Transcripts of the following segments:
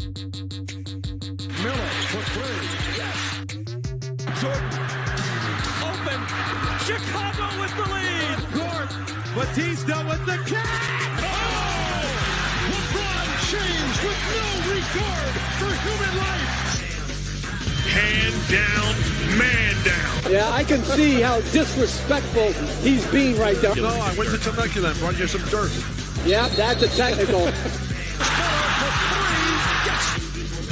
Miller for three. Yes. Jordan. Open. Chicago with the lead. Court. Batista with the catch. Oh! LeBron James with no regard for human life. Hand down, man down. Yeah, I can see how disrespectful he's being right there. No, I went to Temecula and brought you some dirt. Yeah, that's a technical.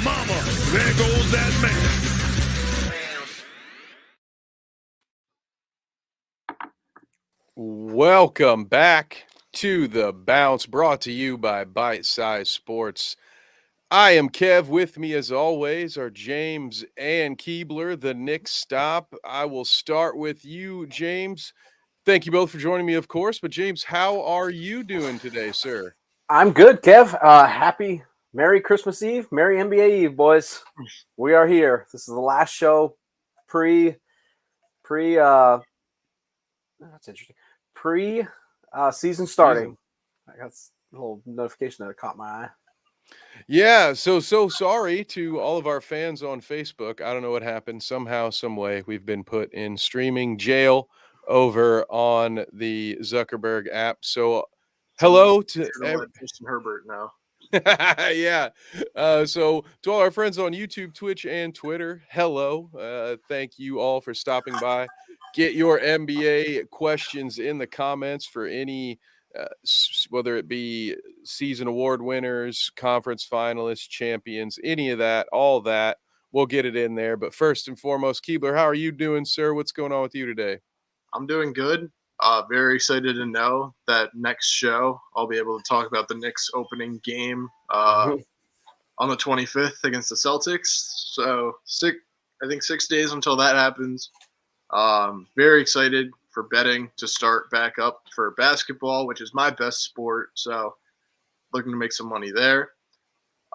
Mama, there goes that man. Welcome back to The Bounce, brought to you by Bite Size Sports. I am Kev. With me, as always, are James and Keebler, the Knicks stop. I will start with you, James. Thank you both for joining me, of course. But, James, how are you doing today, sir? I'm good, Kev. Happy Merry Christmas Eve. Merry NBA Eve, boys. We are here. This is the last show that's interesting. Season starting. I got a little notification that caught my eye. Yeah, so sorry to all of our fans on Facebook. I don't know what happened. Somehow, some way, we've been put in streaming jail over on the Zuckerberg app. So, hello to Justin Herbert now. yeah. So to all our friends on YouTube, Twitch, and Twitter, hello. Thank you all for stopping by. Get your NBA questions in the comments for any, whether it be season award winners, conference finalists, champions, any of that, all that. We'll get it in there. But first and foremost, Keebler, how are you doing, sir? What's going on with you today? I'm doing good. Very excited to know that next show I'll be able to talk about the Knicks opening game on the 25th against the Celtics. So I think 6 days until that happens. Very excited for betting to start back up for basketball, which is my best sport. So looking to make some money there.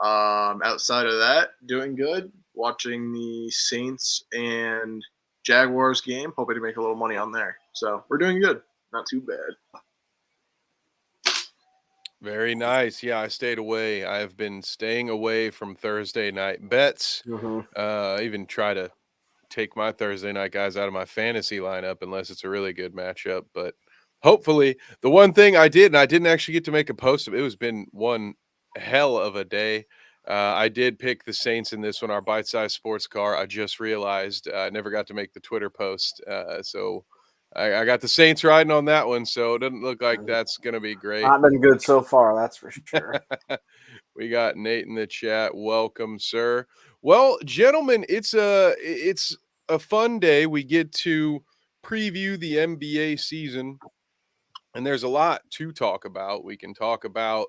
Outside of that, doing good. Watching the Saints and Jaguars game, hoping to make a little money on there. So we're doing good. Not too bad. Very nice. Yeah, I stayed away. I've been staying away from Thursday night bets. Even try to take my Thursday night guys out of my fantasy lineup unless it's a really good matchup. But hopefully, the one thing I did, and I didn't actually get to make a post of it, has been one hell of a day. I did pick the Saints in this one, our bite-sized sports car. I just realized I never got to make the Twitter post. So I got the Saints riding on that one. So it doesn't look like that's going to be great. Not been good so far, that's for sure. We got Nate in the chat. Welcome, sir. Well, gentlemen, it's a fun day. We get to preview the NBA season, and there's a lot to talk about. We can talk about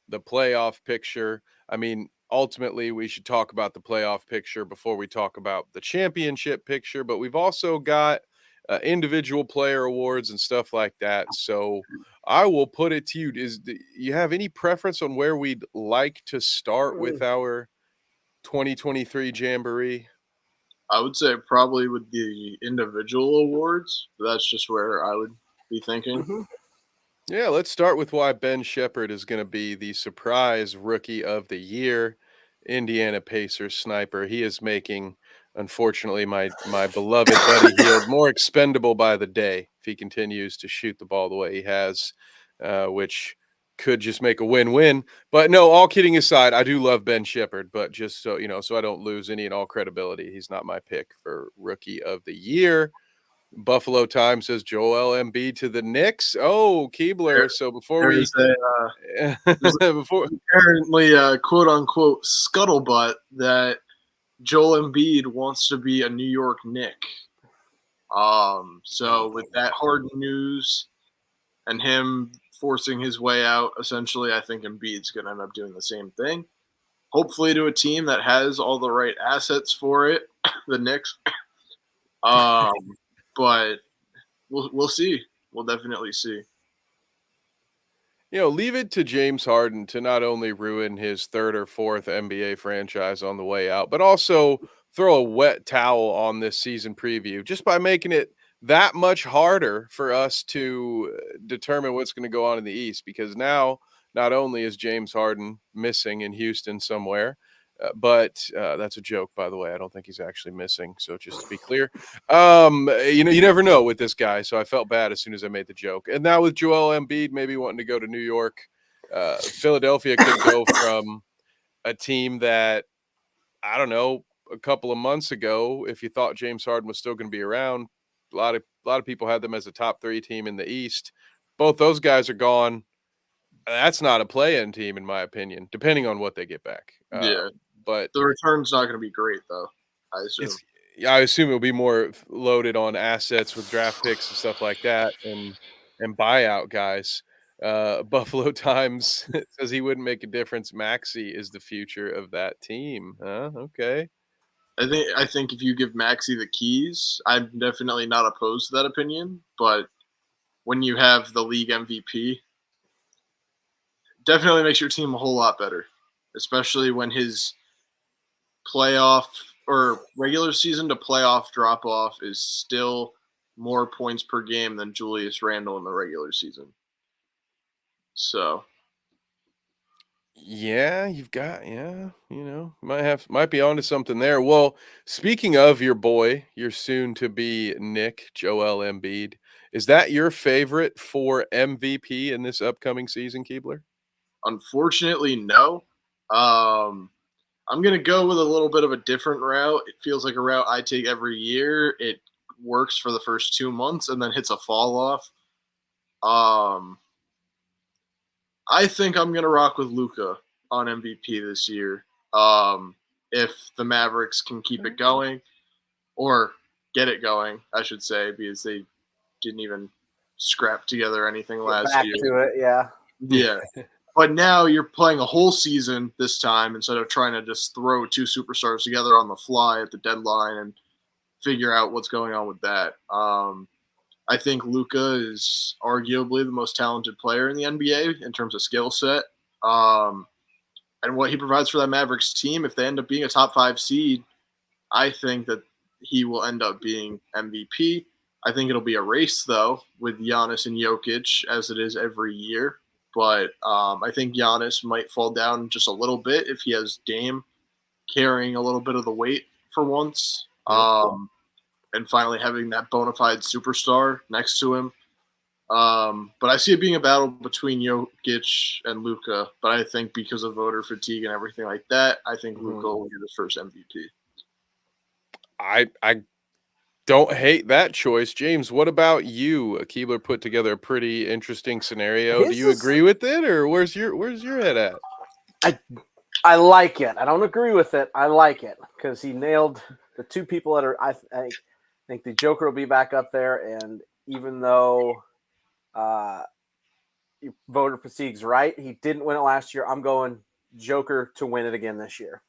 the playoff picture. I mean, ultimately, we should talk about the playoff picture before we talk about the championship picture, but we've also got individual player awards and stuff like that. So I will put it to you. Do you have any preference on where we'd like to start with our 2023 Jamboree? I would say probably with the individual awards. That's just where I would be thinking. Yeah, let's start with why Ben Sheppard is going to be the surprise rookie of the year. Indiana Pacers sniper. He is making, unfortunately, my beloved Buddy Hield more expendable by the day if he continues to shoot the ball the way he has, which could just make a win-win. But no, all kidding aside, I do love Ben Sheppard, but just so you know, so I don't lose any and all credibility, he's not my pick for rookie of the year. Buffalo Time says Joel Embiid to the Knicks. Oh, Keebler. So before there's apparently quote unquote scuttlebutt that Joel Embiid wants to be a New York Knick. So with that hard news and him forcing his way out, essentially, I think Embiid's going to end up doing the same thing. Hopefully to a team that has all the right assets for it, the Knicks. But we'll see. We'll definitely see. You know, leave it to James Harden to not only ruin his third or fourth NBA franchise on the way out, but also throw a wet towel on this season preview just by making it that much harder for us to determine what's going to go on in the East. Because now, not only is James Harden missing in Houston somewhere, But that's a joke, by the way. I don't think he's actually missing. So just to be clear, you never know with this guy. So I felt bad as soon as I made the joke. And now with Joel Embiid maybe wanting to go to New York, Philadelphia could go from a team that, I don't know, a couple of months ago, if you thought James Harden was still going to be around, a lot of people had them as a top 3 team in the East. Both those guys are gone. That's not a play-in team, in my opinion, depending on what they get back. But the return's not going to be great, though, I assume. I assume it'll be more loaded on assets with draft picks and stuff like that and buyout guys. Buffalo Times says he wouldn't make a difference. Maxey is the future of that team. Okay. I think if you give Maxey the keys, I'm definitely not opposed to that opinion. But when you have the league MVP, definitely makes your team a whole lot better, especially when his playoff or regular season to playoff drop off is still more points per game than Julius Randle in the regular season. So yeah, might be onto something there. Well, speaking of your boy, your soon to be Nick Joel Embiid, is that your favorite for MVP in this upcoming season, Keebler? Unfortunately, no. I'm going to go with a little bit of a different route. It feels like a route I take every year. It works for the first 2 months and then hits a fall off. I think I'm going to rock with Luka on MVP this year. If the Mavericks can keep it going or get it going, I should say, because they didn't even scrap together anything last year. Back to it, yeah. Yeah. But now you're playing a whole season this time instead of trying to just throw 2 superstars together on the fly at the deadline and figure out what's going on with that. I think Luka is arguably the most talented player in the NBA in terms of skill set. And what he provides for that Mavericks team, if they end up being a top 5 seed, I think that he will end up being MVP. I think it'll be a race, though, with Giannis and Jokic, as it is every year. But I think Giannis might fall down just a little bit if he has Dame carrying a little bit of the weight for once. And finally having that bona fide superstar next to him. But I see it being a battle between Jokic and Luka. But I think because of voter fatigue and everything like that, I think Luka will get his first MVP. I don't hate that choice. James, what about you? Keebler put together a pretty interesting scenario. Do you agree with it, or where's your head at? I like it. I don't agree with it. I like it because he nailed the 2 people that are. I think the Joker will be back up there, and even though voter fatigue's right, he didn't win it last year. I'm going Joker to win it again this year.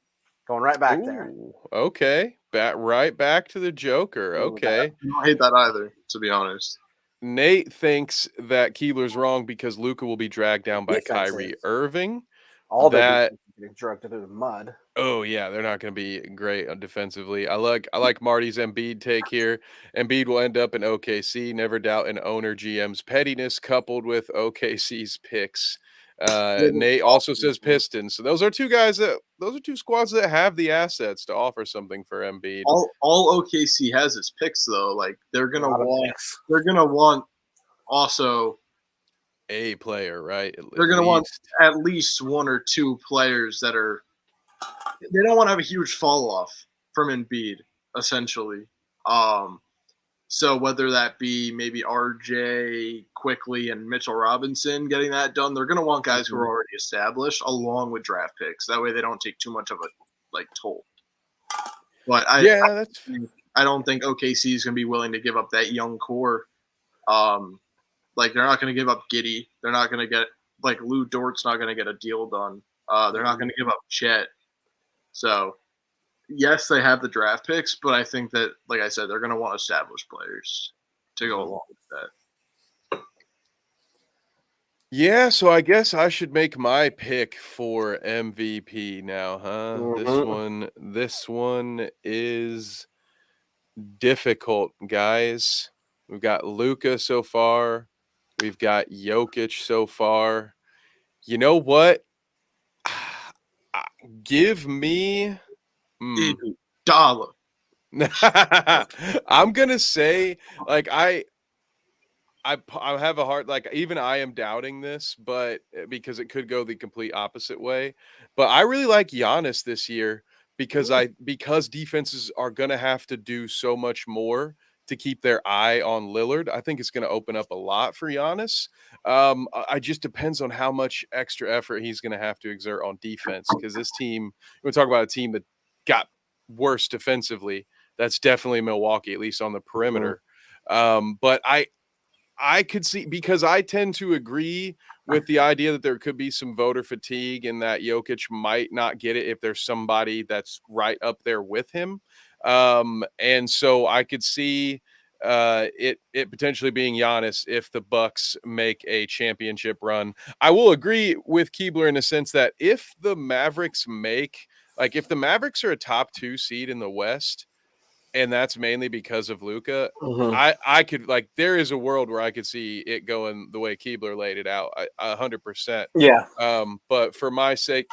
Going right back there. Okay. Right back to the Joker. Okay. I don't hate that either, to be honest. Nate thinks that Keebler's wrong because Luka will be dragged down by Kyrie Irving. All that getting dragged through the mud. Oh yeah, they're not going to be great defensively. I like Marty's Embiid take here. Embiid will end up in OKC. Never doubt an owner GM's pettiness coupled with OKC's picks. Nate also says Pistons. So those are 2 squads that have the assets to offer something for Embiid. All OKC has is picks, though. Like they're gonna want also a player, right? They're gonna want at least 1 or 2 players that are. They don't want to have a huge fall off from Embiid, essentially. So whether that be maybe RJ Quickly and Mitchell Robinson getting that done, they're going to want guys who are already established along with draft picks. That way they don't take too much of a toll. But I don't think OKC is going to be willing to give up that young core. They're not going to give up Giddey. They're not going to get Lou Dort's not going to get a deal done. They're not going to give up Chet. So yes, they have the draft picks, but I think that, like I said, they're going to want established players to go along with that. Yeah, so I guess I should make my pick for MVP now, huh? This one is difficult, guys. We've got Luka so far. We've got Jokic so far. You know what? Give me. Dollar. I'm gonna say, like I have a hard, like even I am doubting this, but because it could go the complete opposite way. But I really like Giannis this year because defenses are gonna have to do so much more to keep their eye on Lillard. I think it's gonna open up a lot for Giannis. I just depends on how much extra effort he's gonna have to exert on defense because this team, we talk about a team that got worse defensively. That's definitely Milwaukee, at least on the perimeter. But I could see, because I tend to agree with the idea that there could be some voter fatigue and that Jokic might not get it if there's somebody that's right up there with him. And so I could see it potentially being Giannis if the Bucks make a championship run. I will agree with Keebler in the sense that if the Mavericks if the Mavericks are a top 2 seed in the West, and that's mainly because of Luka, I could, like, there is a world where I could see it going the way Keebler laid it out, 100%. Yeah. But for my sake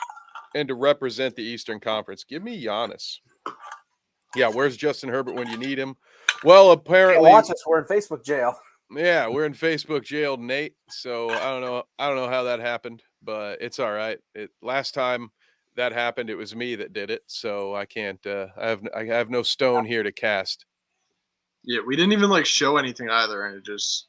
and to represent the Eastern Conference, give me Giannis. Yeah, where's Justin Herbert when you need him? Well, apparently, watch us. We're in Facebook jail. Yeah, we're in Facebook jail, Nate. So I don't know how that happened, but it's all right. Last time that happened, it was me that did it, so I can't. I have no stone here to cast. Yeah, we didn't even show anything either, and it just,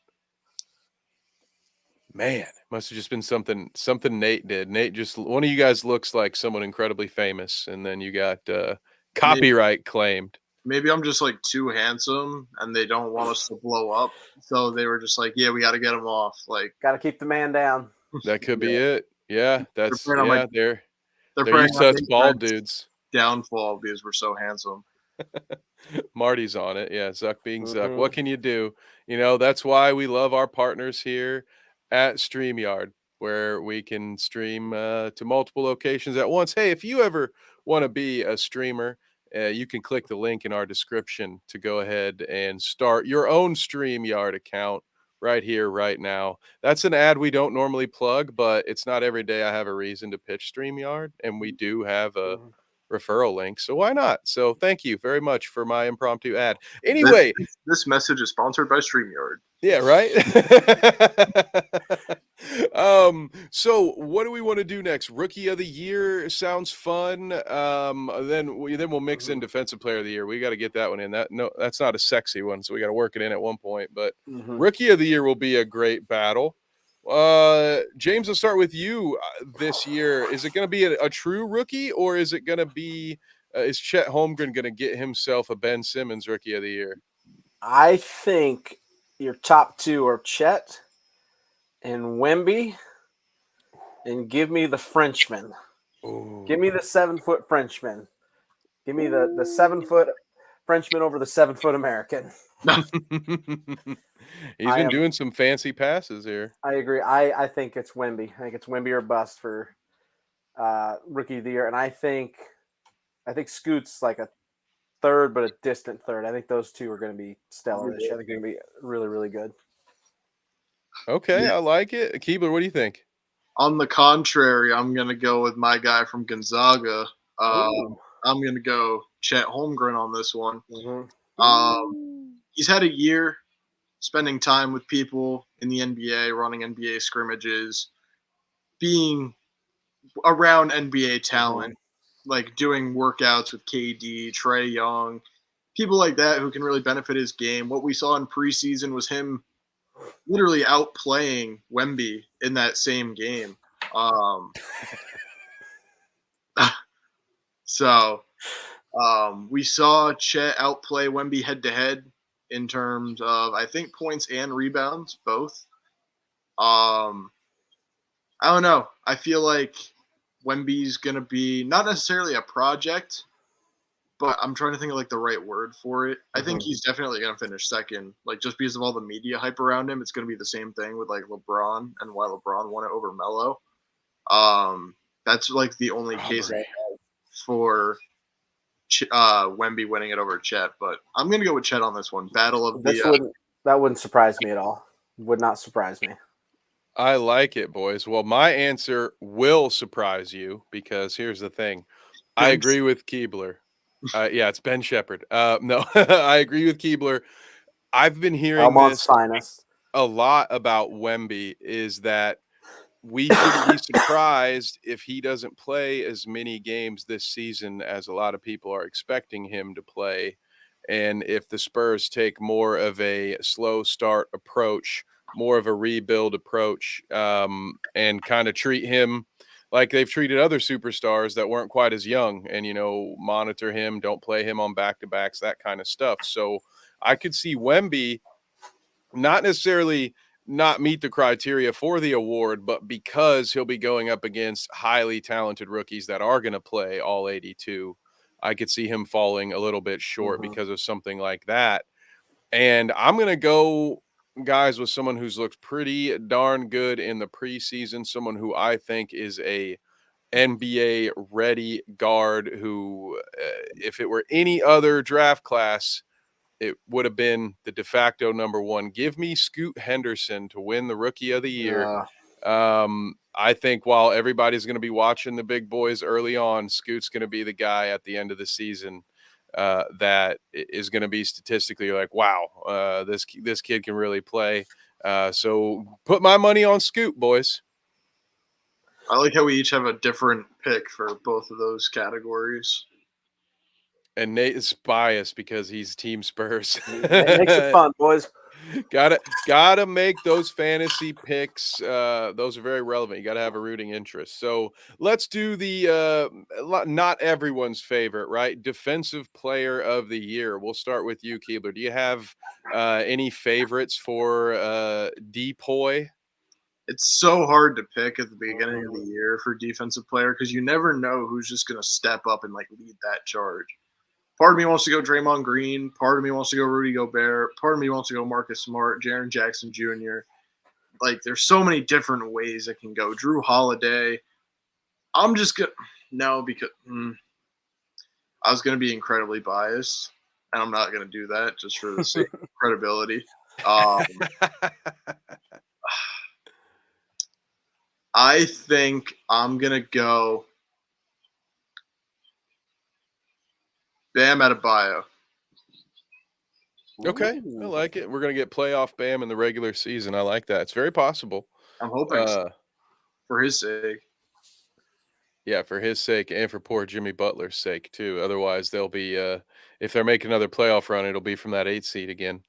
man, must have just been something Nate did. Nate, just one of you guys looks like someone incredibly famous, and then you got copyright claimed. Maybe I'm just too handsome, and they don't want us to blow up, so they were just like, "Yeah, we got to get him off." Got to keep the man down. That could be it. Yeah, that's they're They're used to us bald dudes. Downfall because we're so handsome. Marty's on it. Yeah, Zuck being Zuck. What can you do? That's why we love our partners here at StreamYard, where we can stream to multiple locations at once. Hey, if you ever want to be a streamer, you can click the link in our description to go ahead and start your own StreamYard account right here, right now. That's an ad we don't normally plug, but it's not every day I have a reason to pitch StreamYard, and we do have a referral link, so why not? So thank you very much for my impromptu ad. Anyway, this message is sponsored by StreamYard. Yeah, right. So what do we want to do next? Rookie of the year sounds fun. Then we'll mix in defensive player of the year. We got to get that one in. That's not a sexy one, so we got to work it in at one point. But rookie of the year will be a great battle. James, I'll start with you this year. Is it going to be a true rookie, or is it going to be is Chet Holmgren going to get himself a Ben Simmons rookie of the year? I think your top 2 are Chet and Wemby, and give me the Frenchman. Ooh. Give me the 7-foot Frenchman. Give me the 7-foot Frenchman over the 7-foot American. He's been doing some fancy passes here. I agree. I think it's Wemby. I think it's Wemby or bust for rookie of the year. And I think Scoot's like a third, but a distant third. I think those two are going to be stellar this year. I think they're going to be really, really good. Okay, yeah. I like it. Keebler, what do you think? On the contrary, I'm going to go with my guy from Gonzaga. I'm going to go Chet Holmgren on this one. He's had a year spending time with people in the NBA, running NBA scrimmages, being around NBA talent, doing workouts with KD, Trae Young, people like that who can really benefit his game. What we saw in preseason was him literally outplaying Wemby in that same game. We saw Chet outplay Wemby head-to-head in terms of, I think, points and rebounds, both. I don't know. I feel like Wemby's going to be not necessarily a project, but I'm trying to think of the right word for it. I think he's definitely going to finish second. Just because of all the media hype around him, it's going to be the same thing with LeBron and why LeBron won it over Melo. That's the only case for Wemby winning it over Chet, but I'm going to go with Chet on this one. Battle of the that wouldn't surprise me at all. Would not surprise me. I like it, boys. Well, my answer will surprise you because here's the thing. I agree with Keebler. Yeah, it's Ben Shepherd. No, I agree with Keebler. I've been hearing Belmont's this finest. a lot about Wemby, is that we shouldn't be surprised if he doesn't play as many games this season as a lot of people are expecting him to play. And if the Spurs take more of a slow start approach, more of a rebuild approach, and kind of treat him like they've treated other superstars that weren't quite as young, and, monitor him, don't play him on back-to-backs, that kind of stuff. So I could see Wemby not necessarily not meet the criteria for the award, but because he'll be going up against highly talented rookies that are going to play all 82, I could see him falling a little bit short because of something like that. And I'm going to go, guys, with someone who's looked pretty darn good in the preseason, someone who I think is a NBA ready guard who, if it were any other draft class, it would have been the de facto number one. Give me Scoot Henderson to win the Rookie of the Year. I think while everybody's going to be watching the big boys early on, Scoot's going to be the guy at the end of the season that is going to be statistically like, wow, this kid can really play. So put my money on Scoot, boys. I like how we each have a different pick for both of those categories. And Nate is biased because he's Team Spurs. It makes it fun, boys. Gotta make those fantasy picks. Those are very relevant. You gotta have a rooting interest. So let's do the not everyone's favorite, right? Defensive Player of the Year. We'll start with you, Keebler. Do you have any favorites for Depoy? It's so hard to pick at the beginning of the year for defensive player because you never know who's just going to step up and lead that charge. Part of me wants to go Draymond Green. Part of me wants to go Rudy Gobert. Part of me wants to go Marcus Smart, Jaren Jackson Jr. There's so many different ways it can go. Drew Holiday. I'm just going to – no, because I was going to be incredibly biased, and I'm not going to do that just for the sake of credibility. I think I'm going to go Bam Adebayo. Okay, I like it. We're going to get playoff Bam in the regular season. I like that. It's very possible. I'm hoping so, for his sake. Yeah, for his sake and for poor Jimmy Butler's sake too. Otherwise, they'll be if they're making another playoff run, it'll be from that 8 seed again.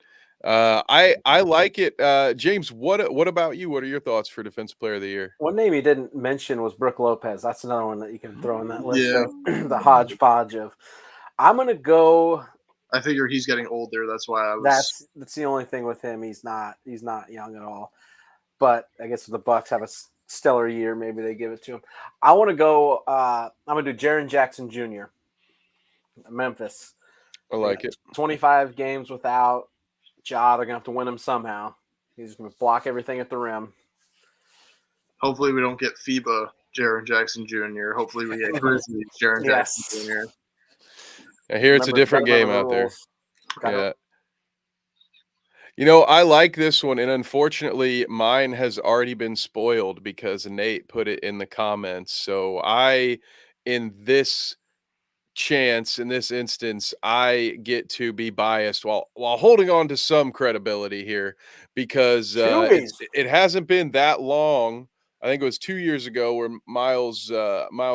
I like it. James, what about you? What are your thoughts for Defensive Player of the Year? One name he didn't mention was Brook Lopez. That's another one that you can throw in that list. Yeah. The hodgepodge of. I'm gonna go. I figure he's getting older. That's why I was. That's the only thing with him. He's not young at all. But I guess if the Bucks have a stellar year, maybe they give it to him. I want to go. I'm gonna do Jaren Jackson Jr. Memphis. I like it. 25 games without Ja. They're gonna have to win him somehow. He's gonna block everything at the rim. Hopefully, we don't get FIBA Jaren Jackson Jr. Hopefully, we get Grizzlies Jaren Jackson Jr. I hear it's a different game out there. Yeah. I like this one, and unfortunately, mine has already been spoiled because Nate put it in the comments. So in this instance, I get to be biased while holding on to some credibility here because it hasn't been that long. I think it was 2 years ago where Miles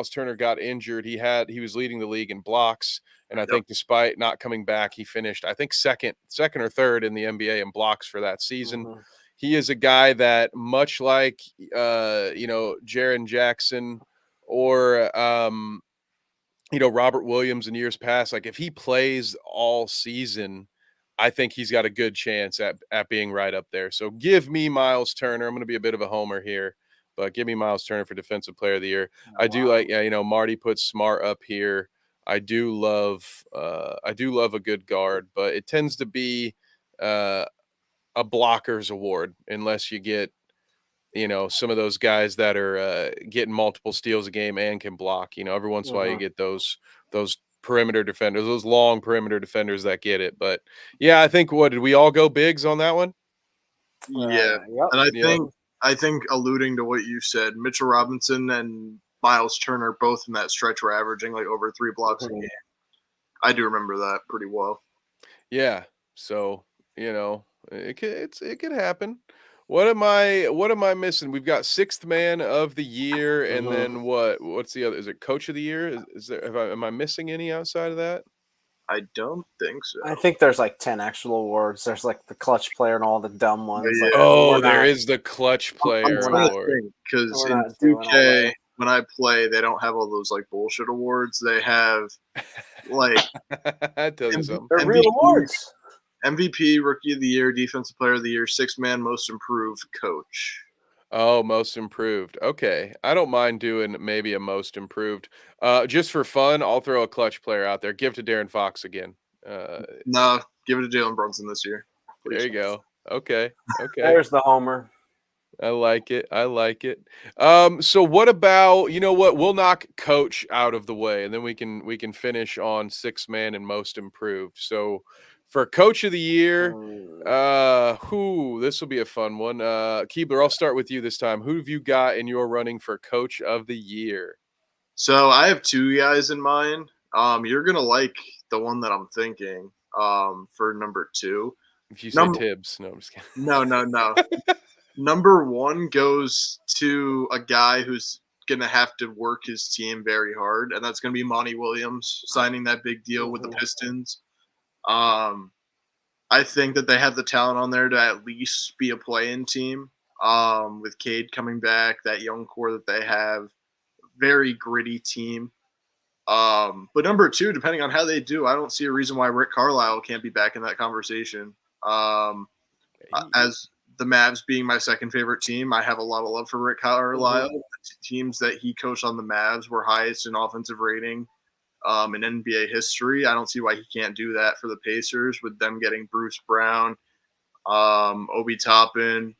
Turner got injured. He was leading the league in blocks. And I think despite not coming back, he finished, I think, second or third in the NBA in blocks for that season. Mm-hmm. He is a guy that, much like, Jaren Jackson or, Robert Williams in years past, if he plays all season, I think he's got a good chance at being right up there. So give me Miles Turner. I'm going to be a bit of a homer here, but give me Miles Turner for Defensive Player of the Year. I do like, Marty puts Smart up here. I do love a good guard, but it tends to be a blockers award unless you get, some of those guys that are getting multiple steals a game and can block. Every once in a while you get those perimeter defenders, those long perimeter defenders that get it. But yeah, I think did we all go bigs on that one? Yeah, and I think alluding to what you said, Mitchell Robinson and Miles Turner, both in that stretch, were averaging like over 3 blocks a game. I do remember that pretty well. Yeah. So, it could happen. What am I missing? We've got sixth man of the year, and then what's the other? Is it coach of the year? Is there am I missing any outside of that? I don't think so. I think there's like 10 actual awards. There's like the clutch player and all the dumb ones. Yeah. Like, Oh, there is the clutch player award. Because We're in not doing all 2K, that. when I play, they don't have all those like bullshit awards. They have like That tells you something. They're real awards. MVP, Rookie of the Year, Defensive Player of the Year, Sixth Man, Most Improved, Coach. Oh, most improved. Okay. I don't mind doing maybe a most improved. Just for fun, I'll throw a clutch player out there. Give to Darren Fox again. No, give it to Jalen Brunson this year. There you go. Okay. There's the homer. I like it. So what about, you know what? We'll knock coach out of the way, and then we can finish on sixth man and most improved. So for coach of the year, this will be a fun one. Keebler, I'll start with you this time. Who have you got in your running for coach of the year? So I have 2 guys in mind. You're gonna like the one that I'm thinking. For number 2. If you say Tibbs, no, I'm just kidding. No. Number 1 goes to a guy who's gonna have to work his team very hard, and that's gonna be Monty Williams signing that big deal with the Pistons. I think that they have the talent on there to at least be a play-in team. With Cade coming back, that young core that they have, very gritty team. But number 2, depending on how they do, I don't see a reason why Rick Carlisle can't be back in that conversation. As the Mavs being my second favorite team, I have a lot of love for Rick Carlisle. Teams that he coached on the Mavs were highest in offensive rating in NBA history. I don't see why he can't do that for the Pacers with them getting Bruce Brown, Obi Toppin,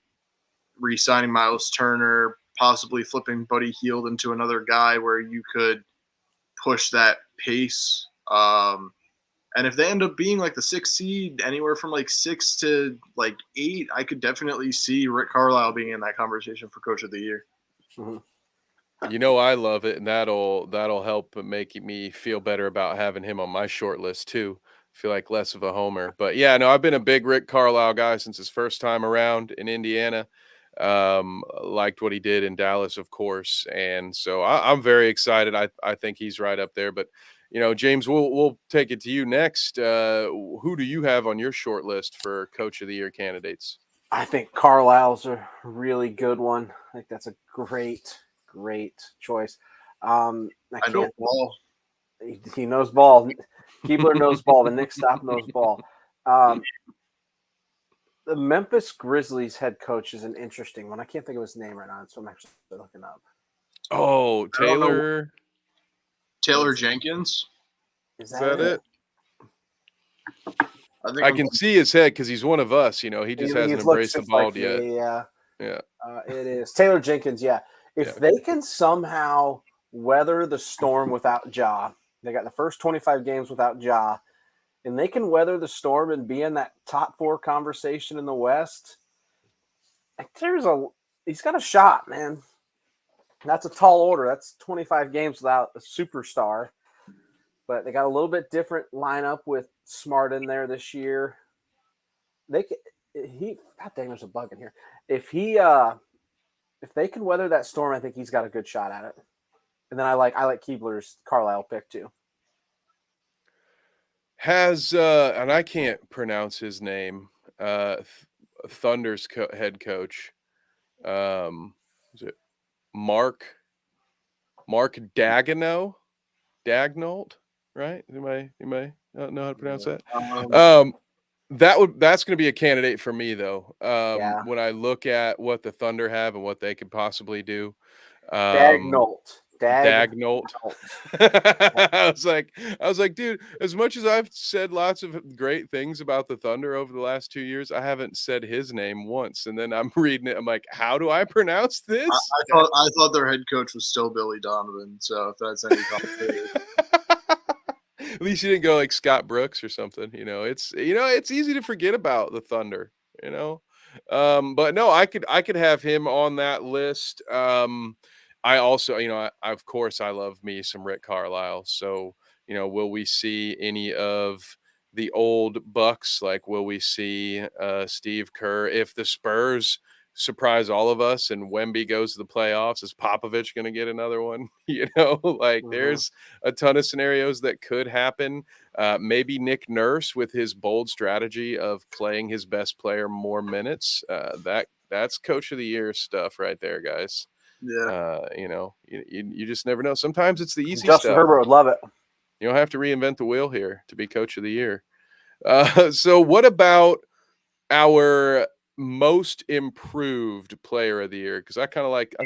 re-signing Miles Turner, possibly flipping Buddy Hield into another guy where you could push that pace. And if they end up being like the 6th seed, anywhere from like 6 to like 8, I could definitely see Rick Carlisle being in that conversation for Coach of the Year. You know, I love it, and that'll help make me feel better about having him on my short list too. Feel like less of a homer, but yeah, no, I've been a big Rick Carlisle guy since his first time around in Indiana. Liked what he did in Dallas, of course, and so I'm very excited. I think he's right up there. But James, we'll take it to you next. Who do you have on your short list for Coach of the Year candidates? I think Carlisle's a really good one. I think that's a great choice. I know ball. He knows ball. Keebler knows ball. The Knicks staff knows ball. The Memphis Grizzlies head coach is an interesting one. I can't think of his name right now, so I'm actually looking up. Oh, Taylor Jenkins. Is that it? I can see his head because he's one of us. He just hasn't embraced the ball yet. Yeah. Yeah. It is Taylor Jenkins. Yeah. If they can somehow weather the storm without Ja, they got the first 25 games without Ja, and they can weather the storm and be in that top 4 conversation in the West, he's got a shot, man. That's a tall order. That's 25 games without a superstar. But they got a little bit different lineup with Smart in there this year. God dang, there's a bug in here. If they can weather that storm, I think he's got a good shot at it. And then I like Keebler's Carlisle pick too. Has and I can't pronounce his name. Thunder's head coach. Is it Mark Daigneault, right? Am I know how to pronounce that? That's going to be a candidate for me though. When I look at what the Thunder have and what they could possibly do. Daigneault. I was like, dude, as much as I've said lots of great things about the Thunder over the last 2 years, I haven't said his name once. And then I'm reading it. I'm like, how do I pronounce this? I thought their head coach was still Billy Donovan. So if that's any complicated. At least you didn't go like Scott Brooks or something. It's easy to forget about the Thunder, But no, I could have him on that list. I also, of course, I love me some Rick Carlisle. So, will we see any of the old Bucks? Like, will we see Steve Kerr? If the Spurs surprise all of us and Wemby goes to the playoffs, is Popovich going to get another one? There's a ton of scenarios that could happen. Maybe Nick Nurse with his bold strategy of playing his best player more minutes. That's coach of the year stuff right there, guys. Yeah. You just never know. Sometimes it's the easy Justin stuff. Herbert would love it. You don't have to reinvent the wheel here to be coach of the year. So what about our most improved player of the year? Because I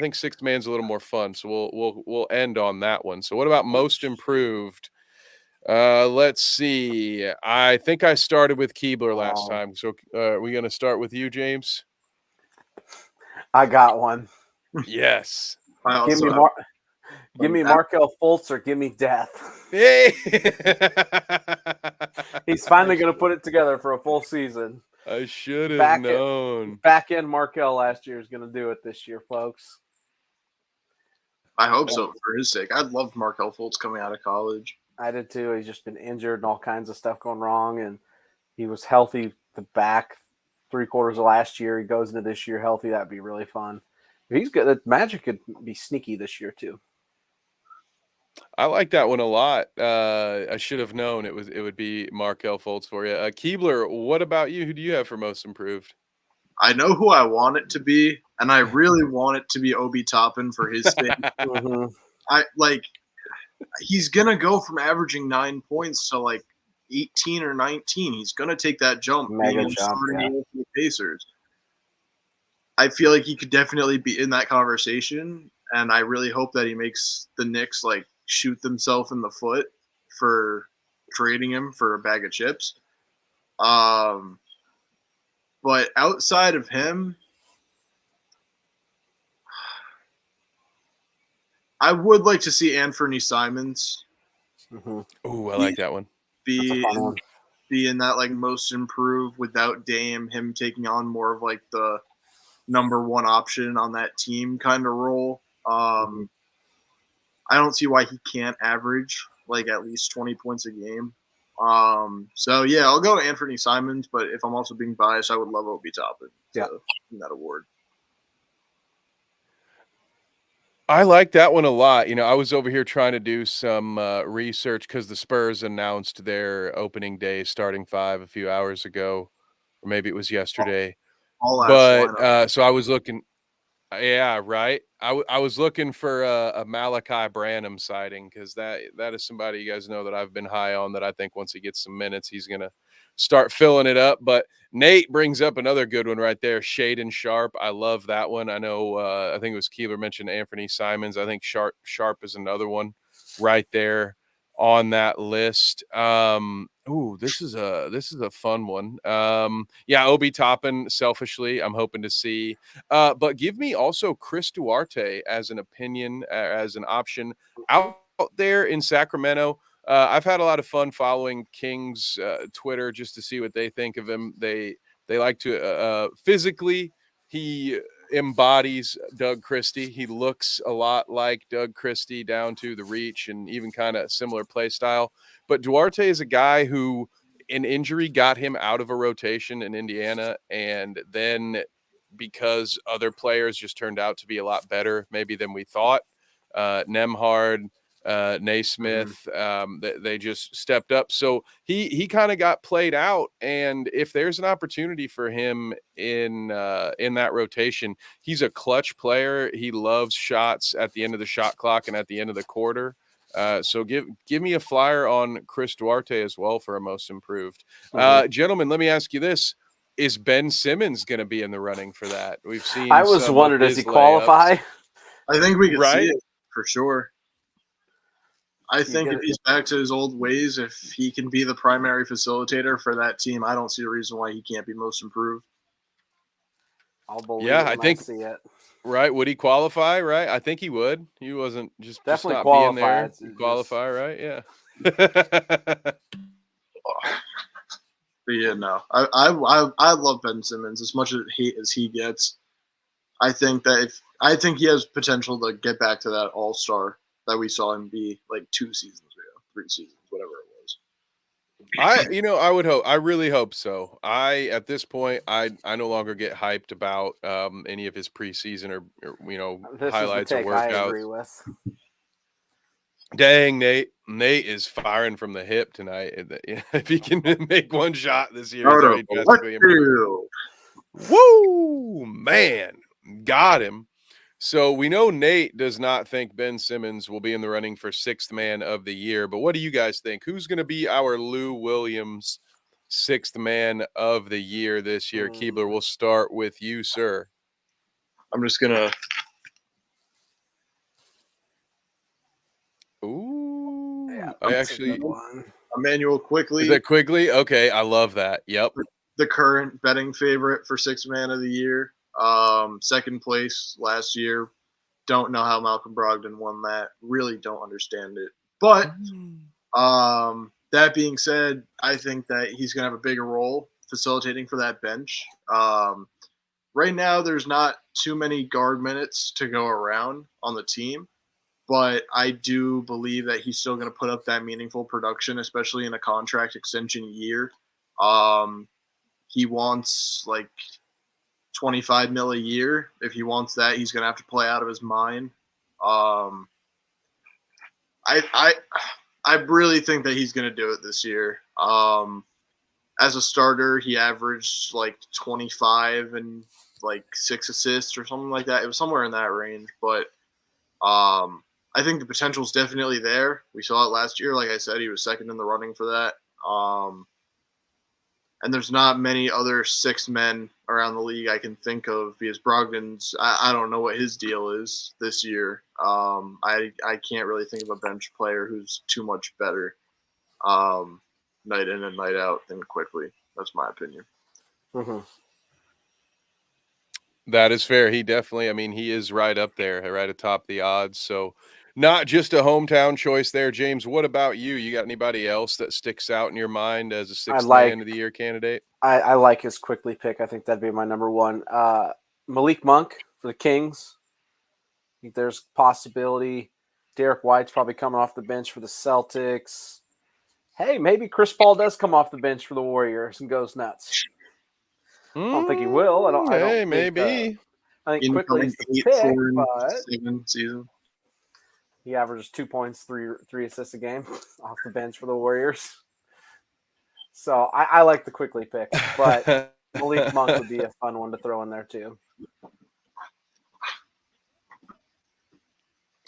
think sixth man's a little more fun. So we'll end on that one. So what about most improved? Let's see. I think I started with Keebler last time. So are we going to start with you, James? I got one. Yes. Give me Markelle Fultz or give me death. Hey. He's finally going to put it together for a full season. I should have known. Back end Markelle last year is going to do it this year, folks. I hope so for his sake. I loved Markelle Fultz coming out of college. I did too. He's just been injured and all kinds of stuff going wrong, and he was healthy the back 3/4 of last year. He goes into this year healthy. That'd be really fun. If he's good, the Magic could be sneaky this year too. I like that one a lot. I should have known it would be Markelle Fultz for you. Keebler, what about you? Who do you have for most improved? I know who I want it to be, and I really want it to be Obi Toppin for his sake. He's gonna go from averaging 9 points to like 18 or 19. He's gonna take that jump. Mega jump, yeah. With the Pacers. I feel like he could definitely be in that conversation, and I really hope that he makes the Knicks like shoot themselves in the foot for trading him for a bag of chips. But outside of him, I would like to see Anthony Simons. Ooh, I like that one. Be in that like most improved without Dame, him taking on more of like the number one option on that team kind of role. I don't see why he can't average like at least 20 points a game. So yeah, I'll go Anthony Simons, but if I'm also being biased, I would love Obi Toppin to win that award. I like that one a lot. I was over here trying to do some research because the Spurs announced their opening day starting five a few hours ago, or maybe it was yesterday. So I was looking. Yeah, right. I was looking for a Malachi Branham sighting because that is somebody you guys know that I've been high on, that I think once he gets some minutes, he's going to start filling it up. But Nate brings up another good one right there, Shaedon Sharpe. I love that one. I know I think it was Keeler mentioned Anthony Simons. I think Sharpe is another one right there on that list. This is a fun one. Obi Toppin, selfishly, I'm hoping to see. But give me also Chris Duarte as an opinion, as an option out there in Sacramento. I've had a lot of fun following Kings Twitter just to see what they think of him. They like to physically, he embodies Doug Christie. He looks a lot like Doug Christie down to the reach and even kind of similar play style. But Duarte is a guy who an injury got him out of a rotation in Indiana, and then because other players just turned out to be a lot better maybe than we thought, Nembhard, Naismith, they just stepped up. So he kind of got played out. And if there's an opportunity for him in that rotation, he's a clutch player. He loves shots at the end of the shot clock and at the end of the quarter. So give me a flyer on Chris Duarte as well for a most improved. Gentlemen, let me ask you this. Is Ben Simmons going to be in the running for that? We've seen. I was wondering, does he qualify? I think we can see it for sure. I think if he's back to his old ways, if he can be the primary facilitator for that team, I don't see a reason why he can't be most improved. I'll believe I think see it. Right? Would he qualify? Right? I think he would. He wasn't just definitely not qualified. Being there. Qualify, right? Yeah. But yeah, no. I love Ben Simmons as much as hate as he gets. I think he has potential to get back to that all-star that we saw him be like 2 seasons ago, 3 seasons, whatever it was. I would hope. I really hope so. At this point, I no longer get hyped about any of his preseason or This highlights is or the take I workouts. agree with. Dang, Nate! Nate is firing from the hip tonight. If he can make one shot this year, he's already drastically improved. Woo, man, got him. So we know Nate does not think Ben Simmons will be in the running for 6th man of the year, but what do you guys think? Who's going to be our Lou Williams 6th man of the year this year? Keebler, we'll start with you, sir. I'm just gonna. Ooh, Yeah, I that's a actually good one. Emmanuel Quickly, is that Quigley? Okay, I love that. Yep. the current betting favorite for 6th man of the year. 2nd place last year. Don't know how Malcolm Brogdon won that. Really don't understand it. But that being said, I think that he's going to have a bigger role facilitating for that bench. Right now, there's not too many guard minutes to go around on the team, but I do believe that he's still going to put up that meaningful production, especially in a contract extension year. He wants like $25 million a year. If he wants that, he's going to have to play out of his mind. I really think that he's going to do it this year. As a starter, he averaged like 25 and like 6 assists or something like that. It was somewhere in that range, but I think the potential is definitely there. We saw it last year. Like I said, he was 2nd in the running for that. And there's not many other 6 men around the league I can think of because Brogdon's – I don't know what his deal is this year. I can't really think of a bench player who's too much better night in and night out than Quickly. That's my opinion. Mm-hmm. That is fair. He definitely – I mean, he is right up there, right atop the odds. So not just a hometown choice there. James, what about you? You got anybody else that sticks out in your mind as a 6th man of the year candidate? I like his Quickly pick. I think that'd be my number one. Malik Monk for the Kings. I think there's possibility. Derek White's probably coming off the bench for the Celtics. Hey, maybe Chris Paul does come off the bench for the Warriors and goes nuts. I don't think he will. I don't think, maybe. I think Quickly's the pick, but season. he averages 2 points, three assists a game off the bench for the Warriors. So I like the Quickly pick, but Malik Monk would be a fun one to throw in there too.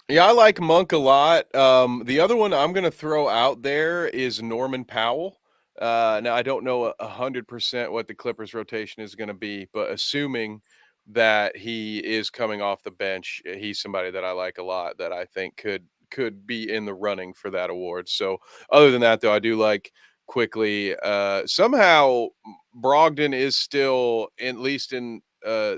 Yeah, I like Monk a lot. The other one I'm going to throw out there is Norman Powell. Now, I don't know 100% what the Clippers rotation is going to be, but assuming that he is coming off the bench, he's somebody that I like a lot that I think could be in the running for that award. So other than that, though, I do like Quickly. Somehow Brogdon is still, at least in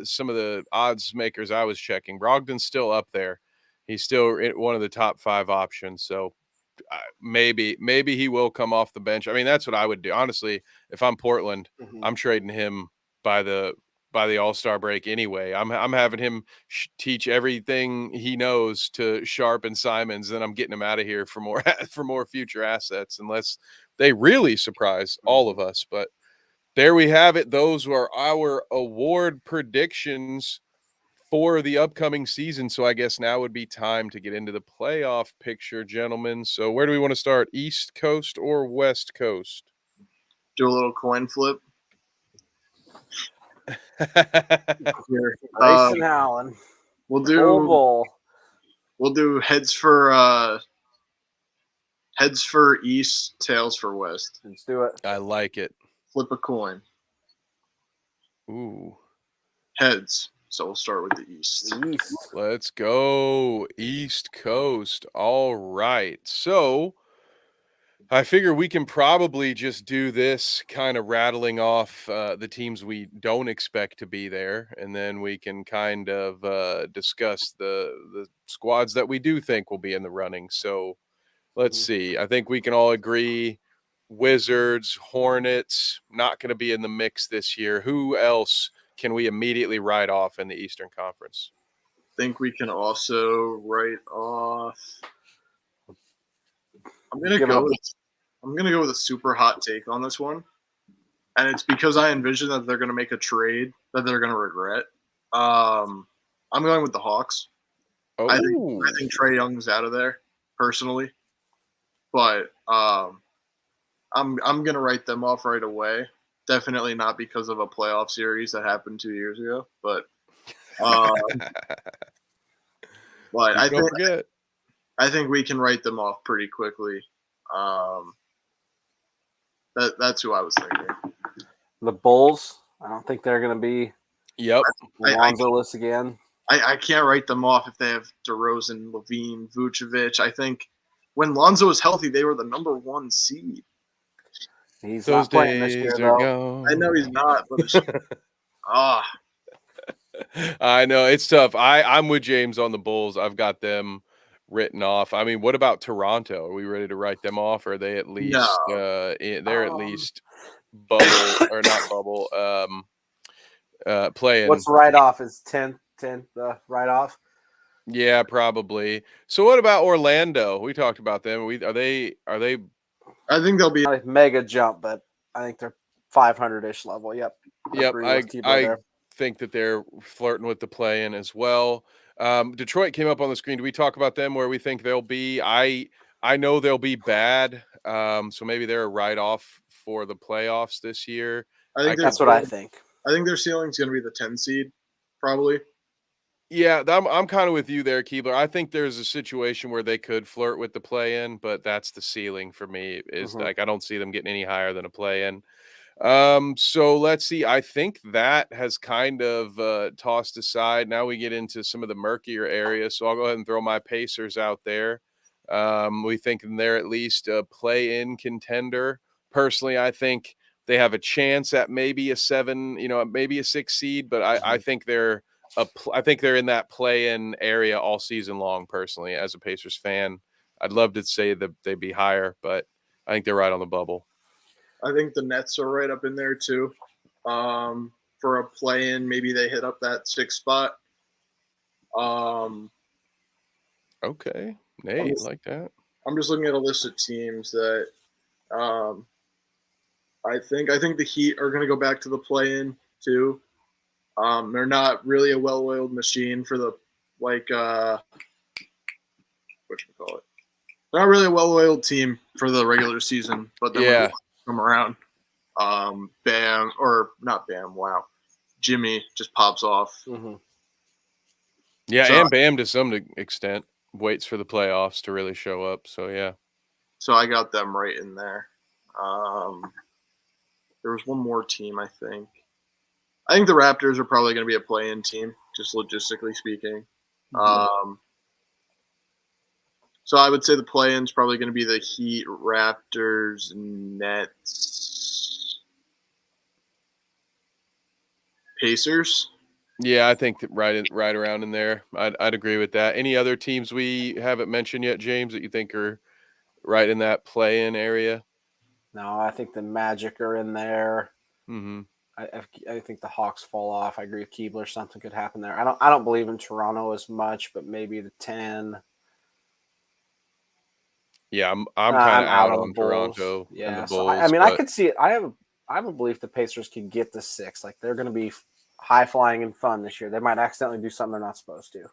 some of the odds makers I was checking, Brogdon's still up there. He's still one of the top 5 options. So maybe he will come off the bench. I mean, that's what I would do. Honestly, if I'm Portland, I'm trading him by the All-Star break anyway. I'm having him teach everything he knows to Sharp and Simons, then I'm getting him out of here for more future assets unless they really surprise all of us. But there we have it. Those were our award predictions for the upcoming season. So I guess now would be time to get into the playoff picture, gentlemen. So where do we want to start? East Coast or West Coast? Do a little coin flip. Grayson Allen. We'll do heads for East, tails for West. Let's do it. I like it. Flip a coin. Ooh. Heads. So we'll start with the East. Let's go. East Coast. All right. So I figure we can probably just do this kind of rattling off the teams we don't expect to be there. And then we can kind of discuss the squads that we do think will be in the running. So let's see. I think we can all agree Wizards, Hornets, not going to be in the mix this year. Who else can we immediately write off in the Eastern Conference? Think we can also write off. I'm gonna go with a super hot take on this one, and it's because I envision that they're gonna make a trade that they're gonna regret. I'm going with the Hawks. Oh, I think Trae Young's out of there personally, but I'm gonna write them off right away. Definitely not because of a playoff series that happened 2 years ago, but I think we can write them off pretty quickly. That's who I was thinking. The Bulls, I don't think they're going to be Lonzo-less again. I can't write them off if they have DeRozan, Levine, Vucevic. I think when Lonzo was healthy, they were the number 1 seed. He's not playing this year, though. I know he's not, but I know it's tough. I'm with James on the Bulls. I've got them written off. I mean, what about Toronto? Are we ready to write them off? Or are they at least they're at least bubble or not bubble playing? What's write off is 10th write off? Yeah, probably. So what about Orlando? We talked about them. Are they I think they'll be a mega jump, but I think they're 500-ish level. Yep. I think that they're flirting with the play-in as well. Detroit came up on the screen. Do we talk about them where we think they'll be? I know they'll be bad. So maybe they're a write-off for the playoffs this year. That's what I think. I think their ceiling's going to be the 10 seed, probably. Yeah, I'm kind of with you there, Keebler. I think there's a situation where they could flirt with the play-in, but that's the ceiling for me. Is like I don't see them getting any higher than a play-in. So let's see. I think that has kind of tossed aside. Now we get into some of the murkier areas. So I'll go ahead and throw my Pacers out there. We think they're at least a play-in contender. Personally, I think they have a chance at maybe a 7, maybe a 6 seed, but I think they're in that play-in area all season long. Personally, as a Pacers fan, I'd love to say that they'd be higher, but I think they're right on the bubble. I think the Nets are right up in there too. For a play-in, maybe they hit up that 6th spot. Okay, Nate, like that. I'm just looking at a list of teams that I think the Heat are going to go back to the play-in too. They're not really a well-oiled machine for the whatchamacallit. They're not really a well-oiled team for the regular season, but then come around. Bam, or not Bam. Wow, Jimmy just pops off. Mm-hmm. Yeah, so, and Bam to some extent waits for the playoffs to really show up. So yeah. So I got them right in there. There was one more team, I think. I think the Raptors are probably going to be a play-in team, just logistically speaking. Mm-hmm. So I would say the play-in is probably going to be the Heat, Raptors, Nets, Pacers. Yeah, I think that right around in there. I'd agree with that. Any other teams we haven't mentioned yet, James, that you think are right in that play-in area? No, I think the Magic are in there. Mm-hmm. I think the Hawks fall off. I agree with Keebler. Something could happen there. I don't believe in Toronto as much, but maybe the 10. Yeah, I'm kind of out on Toronto. Yeah, and the so Bulls, I could see it. I have a belief the Pacers can get the 6. Like they're going to be high flying and fun this year. They might accidentally do something they're not supposed to.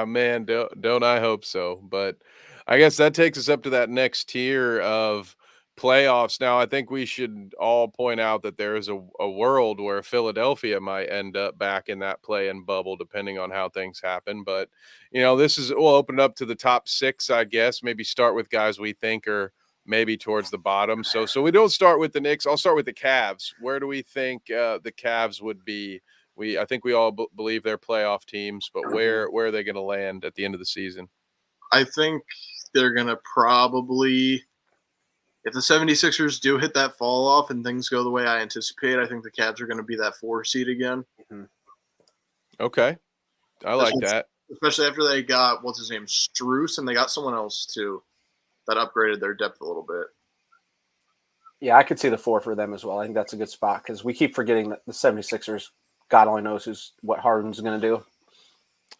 Man, don't I hope so? But I guess that takes us up to that next tier of playoffs. Now, I think we should all point out that there is a world where Philadelphia might end up back in that play-in bubble, depending on how things happen. But, we'll open up to the top 6, I guess, maybe start with guys we think are maybe towards the bottom. So we don't start with the Knicks. I'll start with the Cavs. Where do we think the Cavs would be? I think we all believe they're playoff teams, but where are they going to land at the end of the season? I think they're going to probably – if the 76ers do hit that fall off and things go the way I anticipate, I think the Cavs are going to be that 4 seed again. Mm-hmm. Okay. I like that. Especially after they got, what's his name, Strus, and they got someone else too that upgraded their depth a little bit. Yeah, I could see the 4 for them as well. I think that's a good spot because we keep forgetting that the 76ers God only knows what Harden's going to do.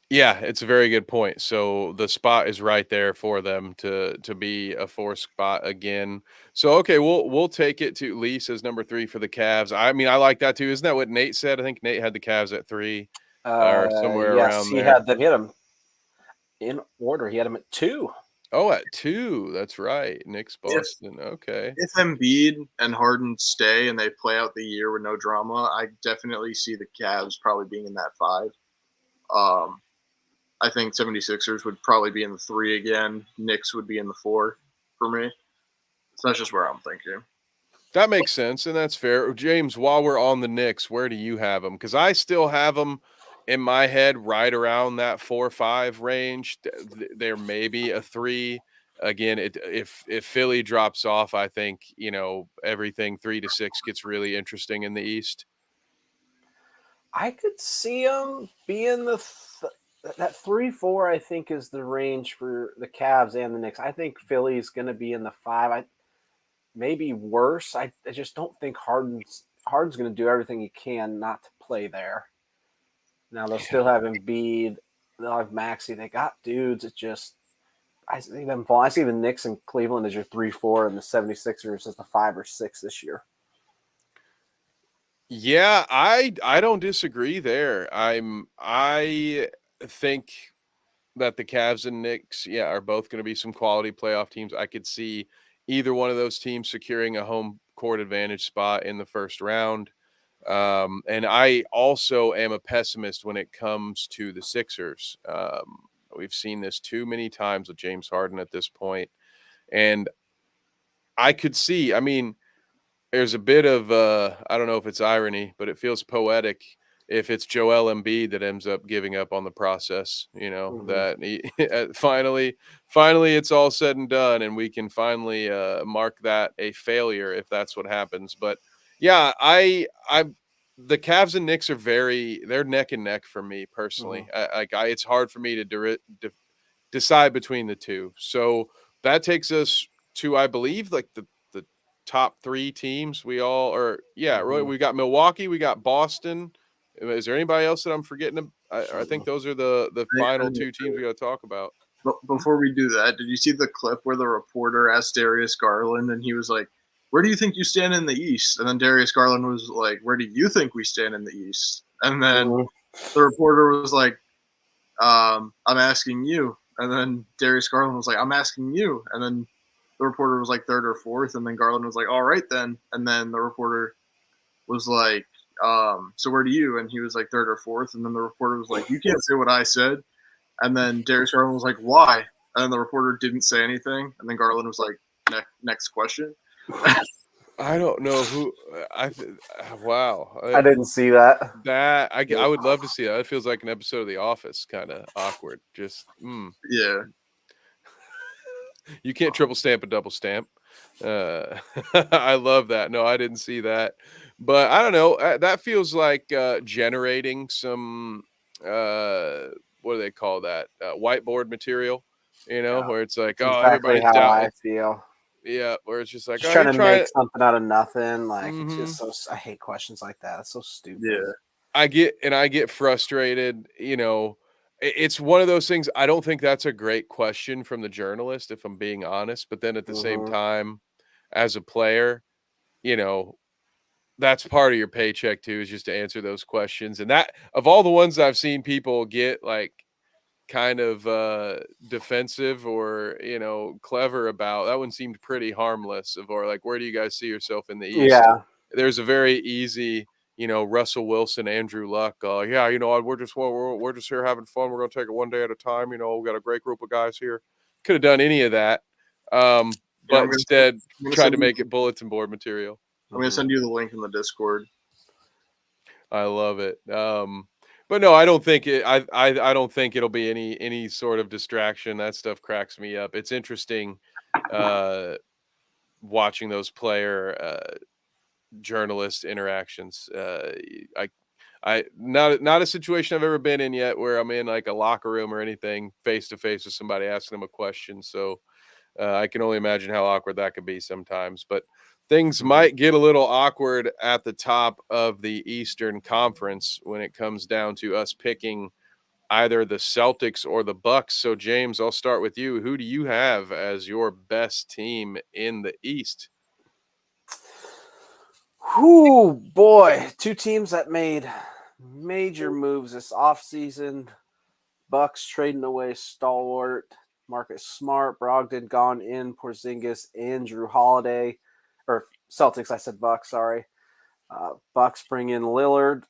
Yeah, it's a very good point. So the spot is right there for them to be a 4 spot again. So okay, we'll take it to Lee says number 3 for the Cavs. I mean, I like that too. Isn't that what Nate said? I think Nate had the Cavs at 3 or somewhere Yes, around he there. had them. He had them in order. He had them at 2. Oh, at 2. That's right. Knicks, Boston. Okay. If Embiid and Harden stay and they play out the year with no drama, I definitely see the Cavs probably being in that 5. I think 76ers would probably be in the 3 again. Knicks would be in the 4 for me. So that's just where I'm thinking. That makes sense, and that's fair. James, while we're on the Knicks, where do you have them? Because I still have them in my head right around that 4-5 range. There may be a 3. Again, if Philly drops off, I think everything 3 to 6 gets really interesting in the East. I could see them being that 3-4. I think is the range for the Cavs and the Knicks. I think Philly's going to be in the 5. Maybe worse. I just don't think Harden's going to do everything he can not to play there. Now they'll still have Embiid. They'll have Maxey. They got dudes. It just I see them fall. I see the Knicks and Cleveland as your 3-4 and the 76ers as the 5 or 6 this year. Yeah, I don't disagree there. I think that the Cavs and Knicks, are both going to be some quality playoff teams. I could see either one of those teams securing a home court advantage spot in the first round. And I also am a pessimist when it comes to the Sixers. We've seen this too many times with James Harden at this point. And I could see, I mean, there's a bit of, I don't know if it's irony, but it feels poetic if it's Joel Embiid that ends up giving up on the process, that he, finally it's all said and done and we can finally mark that a failure if that's what happens. But yeah, the Cavs and Knicks are they're neck and neck for me personally. It's hard for me to decide between the two. So that takes us to, I believe, like the top 3 teams. We all are, really. We got Milwaukee, we got Boston. Is there anybody else that I'm forgetting? I think those are the final 2 teams we got to talk about. But before we do that, did you see the clip where the reporter asked Darius Garland and he was like, "Where do you think you stand in the East?" And then Darius Garland was like, "Where do you think we stand in the East?" And then the reporter was like, "I'm asking you." And then Darius Garland was like, "I'm asking you." And then the reporter was like 3rd or 4th. And then Garland was like, "All right then." And then the reporter was like, "So where do you?" And he was like 3rd or 4th. And then the reporter was like, "You can't say what I said." And then Darius Garland was like, "Why?" And then the reporter didn't say anything. And then Garland was like, next question. I don't know who. Wow. I didn't see that. I would love to see that. It feels like an episode of The Office, kind of awkward. Just Yeah. You can't triple stamp a double stamp. I love that. No, I didn't see that, but I don't know. That feels like generating some what do they call that? Whiteboard material, where it's like, That's oh, exactly everybody's how down. I feel. Yeah, where it's just like, Just oh, trying to make something out of nothing. Like it's just so. I hate questions like that. It's so stupid. Yeah. I get frustrated. It's one of those things. I don't think that's a great question from the journalist, if I'm being honest. But then at the same time, as a player, that's part of your paycheck too, is just to answer those questions. And that, of all the ones I've seen people get like kind of defensive or clever about, that one seemed pretty harmless. Or like, where do you guys see yourself in the East? Yeah. There's a very easy, Russell Wilson, Andrew Luck. We're just here having fun. We're gonna take it one day at a time. We got a great group of guys here. Could have done any of that, but instead tried to make it bulletin board material. I'm gonna send you the link in the Discord. I love it. But no, I don't think it. I don't think it'll be any sort of distraction. That stuff cracks me up. It's interesting watching those player journalist interactions. I not a situation I've ever been in yet where I'm in like a locker room or anything face to face with somebody asking them a question. So I can only imagine how awkward that could be sometimes. But things might get a little awkward at the top of the Eastern Conference when it comes down to us picking either the Celtics or the Bucks. So, James, I'll start with you. Who do you have as your best team in the East? Whoo, boy. Two teams that made major moves this offseason. Bucks trading away stalwart Marcus Smart, Brogdon gone in, Porzingis and Drew Holiday. Or Celtics, I said Bucks, sorry. Bucks bring in Lillard.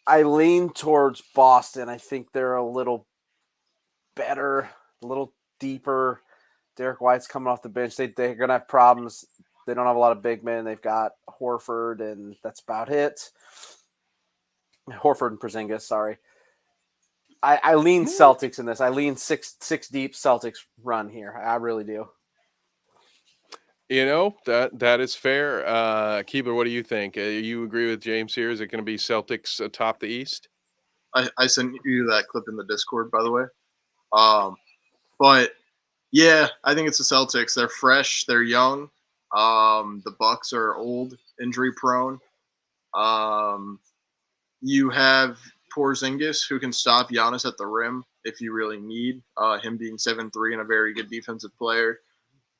I lean towards Boston. I think they're a little better, a little deeper. Derek White's coming off the bench. They're going to have problems. They don't have a lot of big men. They've got Horford, and that's about it. Horford and Porzingis, sorry. I lean Celtics in this. I lean six deep Celtics run here. I really do. You know, that is fair. Keebler, what do you think? You agree with James here? Is it going to be Celtics atop the East? I sent you that clip in the Discord, by the way. But yeah, I think it's the Celtics. They're fresh. They're young. The Bucks are old, injury prone. You have Porzingis, who can stop Giannis at the rim if you really need. Him being 7'3" and a very good defensive player.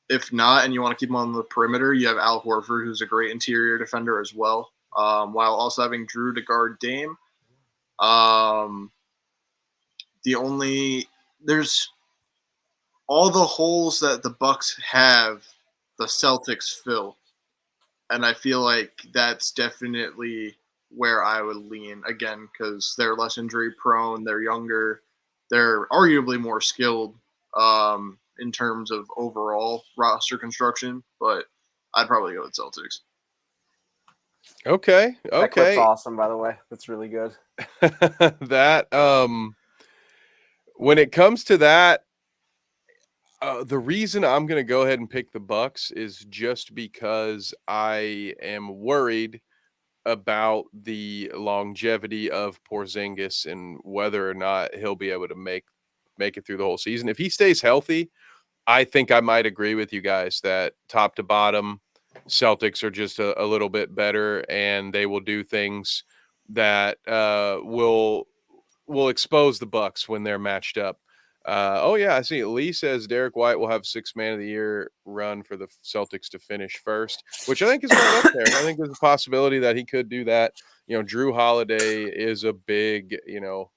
If not, and you want to keep him on the perimeter, you have Al Horford, who's a great interior defender as well, while also having Drew to guard Dame. There's all the holes that the Bucks have, the Celtics fill. And I feel like that's definitely where I would lean, again, because they're less injury prone, they're younger, they're arguably more skilled in terms of overall roster construction, but I'd probably go with Celtics. Okay. That clip's awesome, by the way. That's really good. That when it comes to that, the reason I'm going to go ahead and pick the Bucks is just because I am worried about the longevity of Porzingis and whether or not he'll be able to make it through the whole season. If he stays healthy, I think I might agree with you guys that top to bottom, Celtics are just a little bit better, and they will do things that will expose the Bucks when they're matched up. I see. Lee says Derek White will have 6th Man of the Year run for the Celtics to finish first, which I think is right up there. I think there's a possibility that he could do that. You know, Drew Holiday is a big,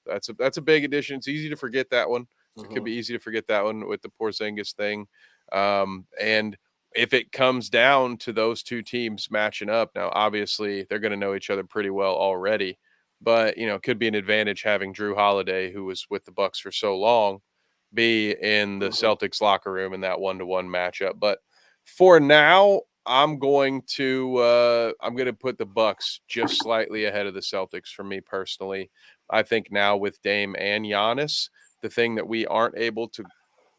that's a big addition. It's easy to forget that one. It could be easy to forget that one with the Porzingis thing. And if it comes down to those two teams matching up, now obviously they're going to know each other pretty well already, but it could be an advantage having Drew Holiday, who was with the Bucks for so long, be in the Celtics locker room in that 1-to-1 matchup. But for now, I'm going to put the Bucks just slightly ahead of the Celtics for me personally. I think now with Dame and Giannis, the thing that we aren't able to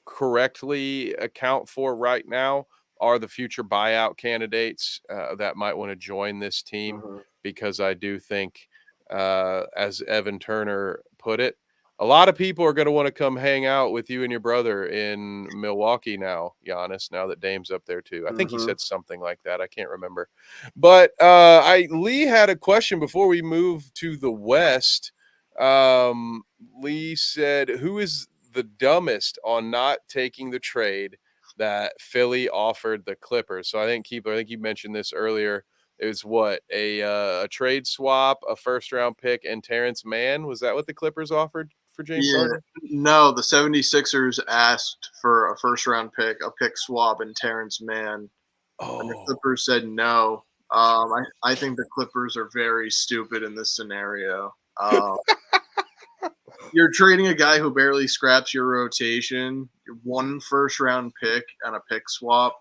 correctly account for right now are the future buyout candidates that might want to join this team, because I do think, as Evan Turner put it, a lot of people are going to want to come hang out with you and your brother in Milwaukee now, Giannis, now that Dame's up there too. I think he said something like that. I can't remember. But Lee had a question before we move to the West. Lee said, who is the dumbest on not taking the trade that Philly offered the Clippers? So I think you mentioned this earlier. It was what, a trade swap, a 1st-round pick, and Terrence Mann? Was that what the Clippers offered for James Harden? No, the 76ers asked for a 1st-round pick, a pick swap, and Terrence Mann. And the Clippers said no. I think the Clippers are very stupid in this scenario. You're trading a guy who barely scraps your rotation, 1 1st-round pick and a pick swap,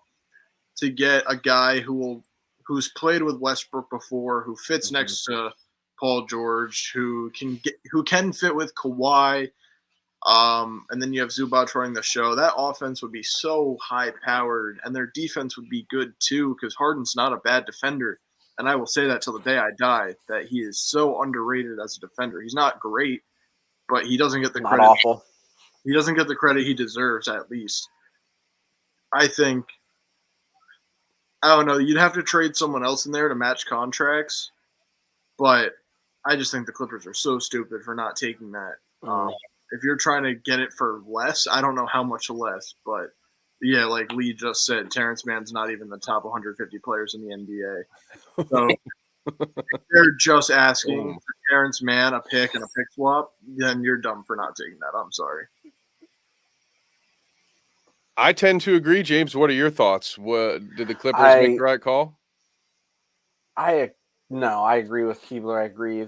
to get a guy who's played with Westbrook before, who fits next to Paul George, who can fit with Kawhi, and then you have Zubac running the show. That offense would be so high-powered, and their defense would be good too, because Harden's not a bad defender, and I will say that till the day I die, that he is so underrated as a defender. He's not great, but he doesn't get the credit. Not awful. He doesn't get the credit he deserves, at least. I think, I don't know, you'd have to trade someone else in there to match contracts, but I just think the Clippers are so stupid for not taking that. If you're trying to get it for less, I don't know how much less, but yeah, like Lee just said, Terrence Mann's not even the top 150 players in the NBA. So if they're just asking for Terrence Mann, a pick and a pick swap, then you're dumb for not taking that. I'm sorry. I tend to agree, James. What are your thoughts? Did the Clippers make the right call? No, I agree with Keebler. I agree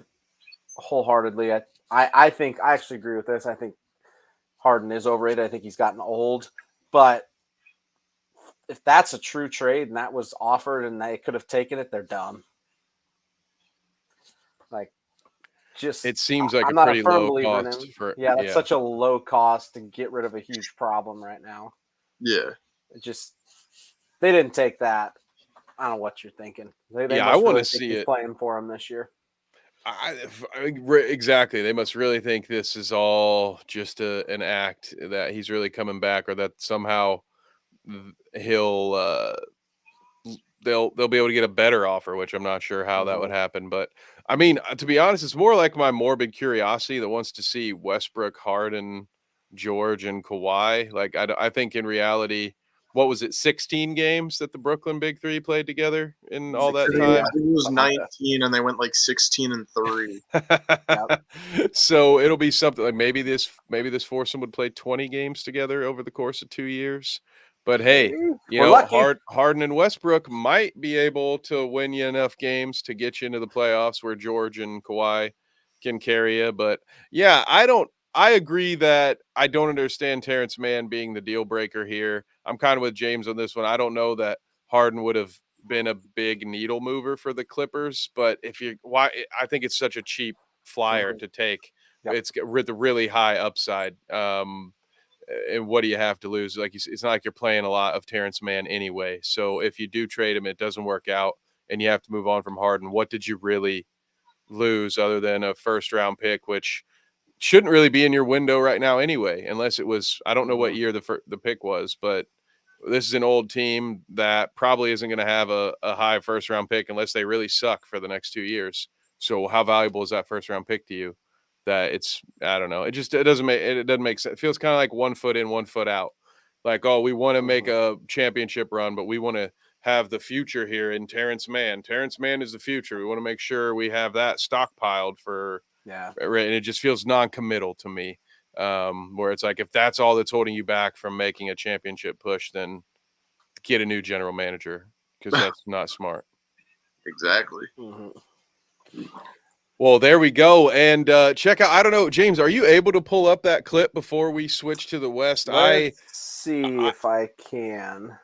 wholeheartedly. I think I actually agree with this. I think Harden is overrated. I think he's gotten old. But if that's a true trade and that was offered and they could have taken it, they're dumb. Like, just it seems like I'm a not pretty a firm low believer in cost him. for that's such a low cost to get rid of a huge problem right now. Yeah. It just they didn't take that. I don't know what you're thinking. I want to see it playing for him this year. Exactly. They must really think this is all just an act, that he's really coming back, or that somehow they'll be able to get a better offer, which I'm not sure how that would happen. But I mean, to be honest, it's more like my morbid curiosity that wants to see Westbrook, Harden, George, and Kawhi. Like, I think in reality, what was it, 16 games that the Brooklyn Big Three played together in all that time? Yeah, I think it was 19, and they went like 16-3. So it'll be something like maybe this foursome would play 20 games together over the course of 2 years. But hey, Harden and Westbrook might be able to win you enough games to get you into the playoffs where George and Kawhi can carry you. But yeah, I agree that I don't understand Terrence Mann being the deal breaker here. I'm kind of with James on this one. I don't know that Harden would have been a big needle mover for the Clippers, but I think it's such a cheap flyer to take. Yep. It's with a really high upside. And what do you have to lose? Like, it's not like you're playing a lot of Terrence Mann anyway. So if you do trade him, it doesn't work out and you have to move on from Harden. What did you really lose other than a first round pick, which shouldn't really be in your window right now anyway, unless it was, I don't know what year the pick was, but this is an old team that probably isn't going to have a high first round pick unless they really suck for the next 2 years. So how valuable is that first round pick to you? That it's, I don't know. It doesn't make sense. It feels kind of like 1 foot in, 1 foot out. Like, oh, we want to make a championship run, but we want to have the future here in Terrence Mann. Terrence Mann is the future. We want to make sure we have that stockpiled for, and it just feels non-committal to me. Where it's like, if that's all that's holding you back from making a championship push, then get a new general manager, because that's not smart. Exactly. Well, there we go. And check out, I don't know, James, are you able to pull up that clip before we switch to the West? Let's see if I can.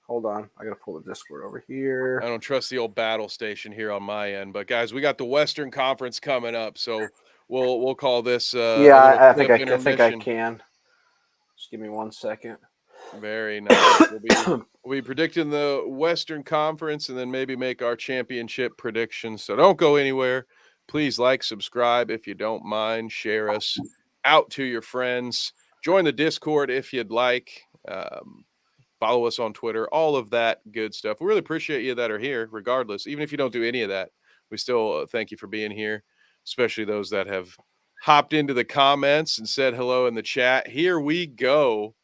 Hold on. I got to pull the Discord over here. I don't trust the old battle station here on my end. But, guys, we got the Western Conference coming up, so we'll call this I think I can. Just give me 1 second. Very nice. We'll be predicting the Western Conference and then maybe make our championship predictions. So don't go anywhere. Please like, subscribe if you don't mind. Share us out to your friends. Join the Discord if you'd like. Follow us on Twitter. All of that good stuff. We really appreciate you that are here, regardless. Even if you don't do any of that, we still thank you for being here, especially those that have hopped into the comments and said hello in the chat. Here we go.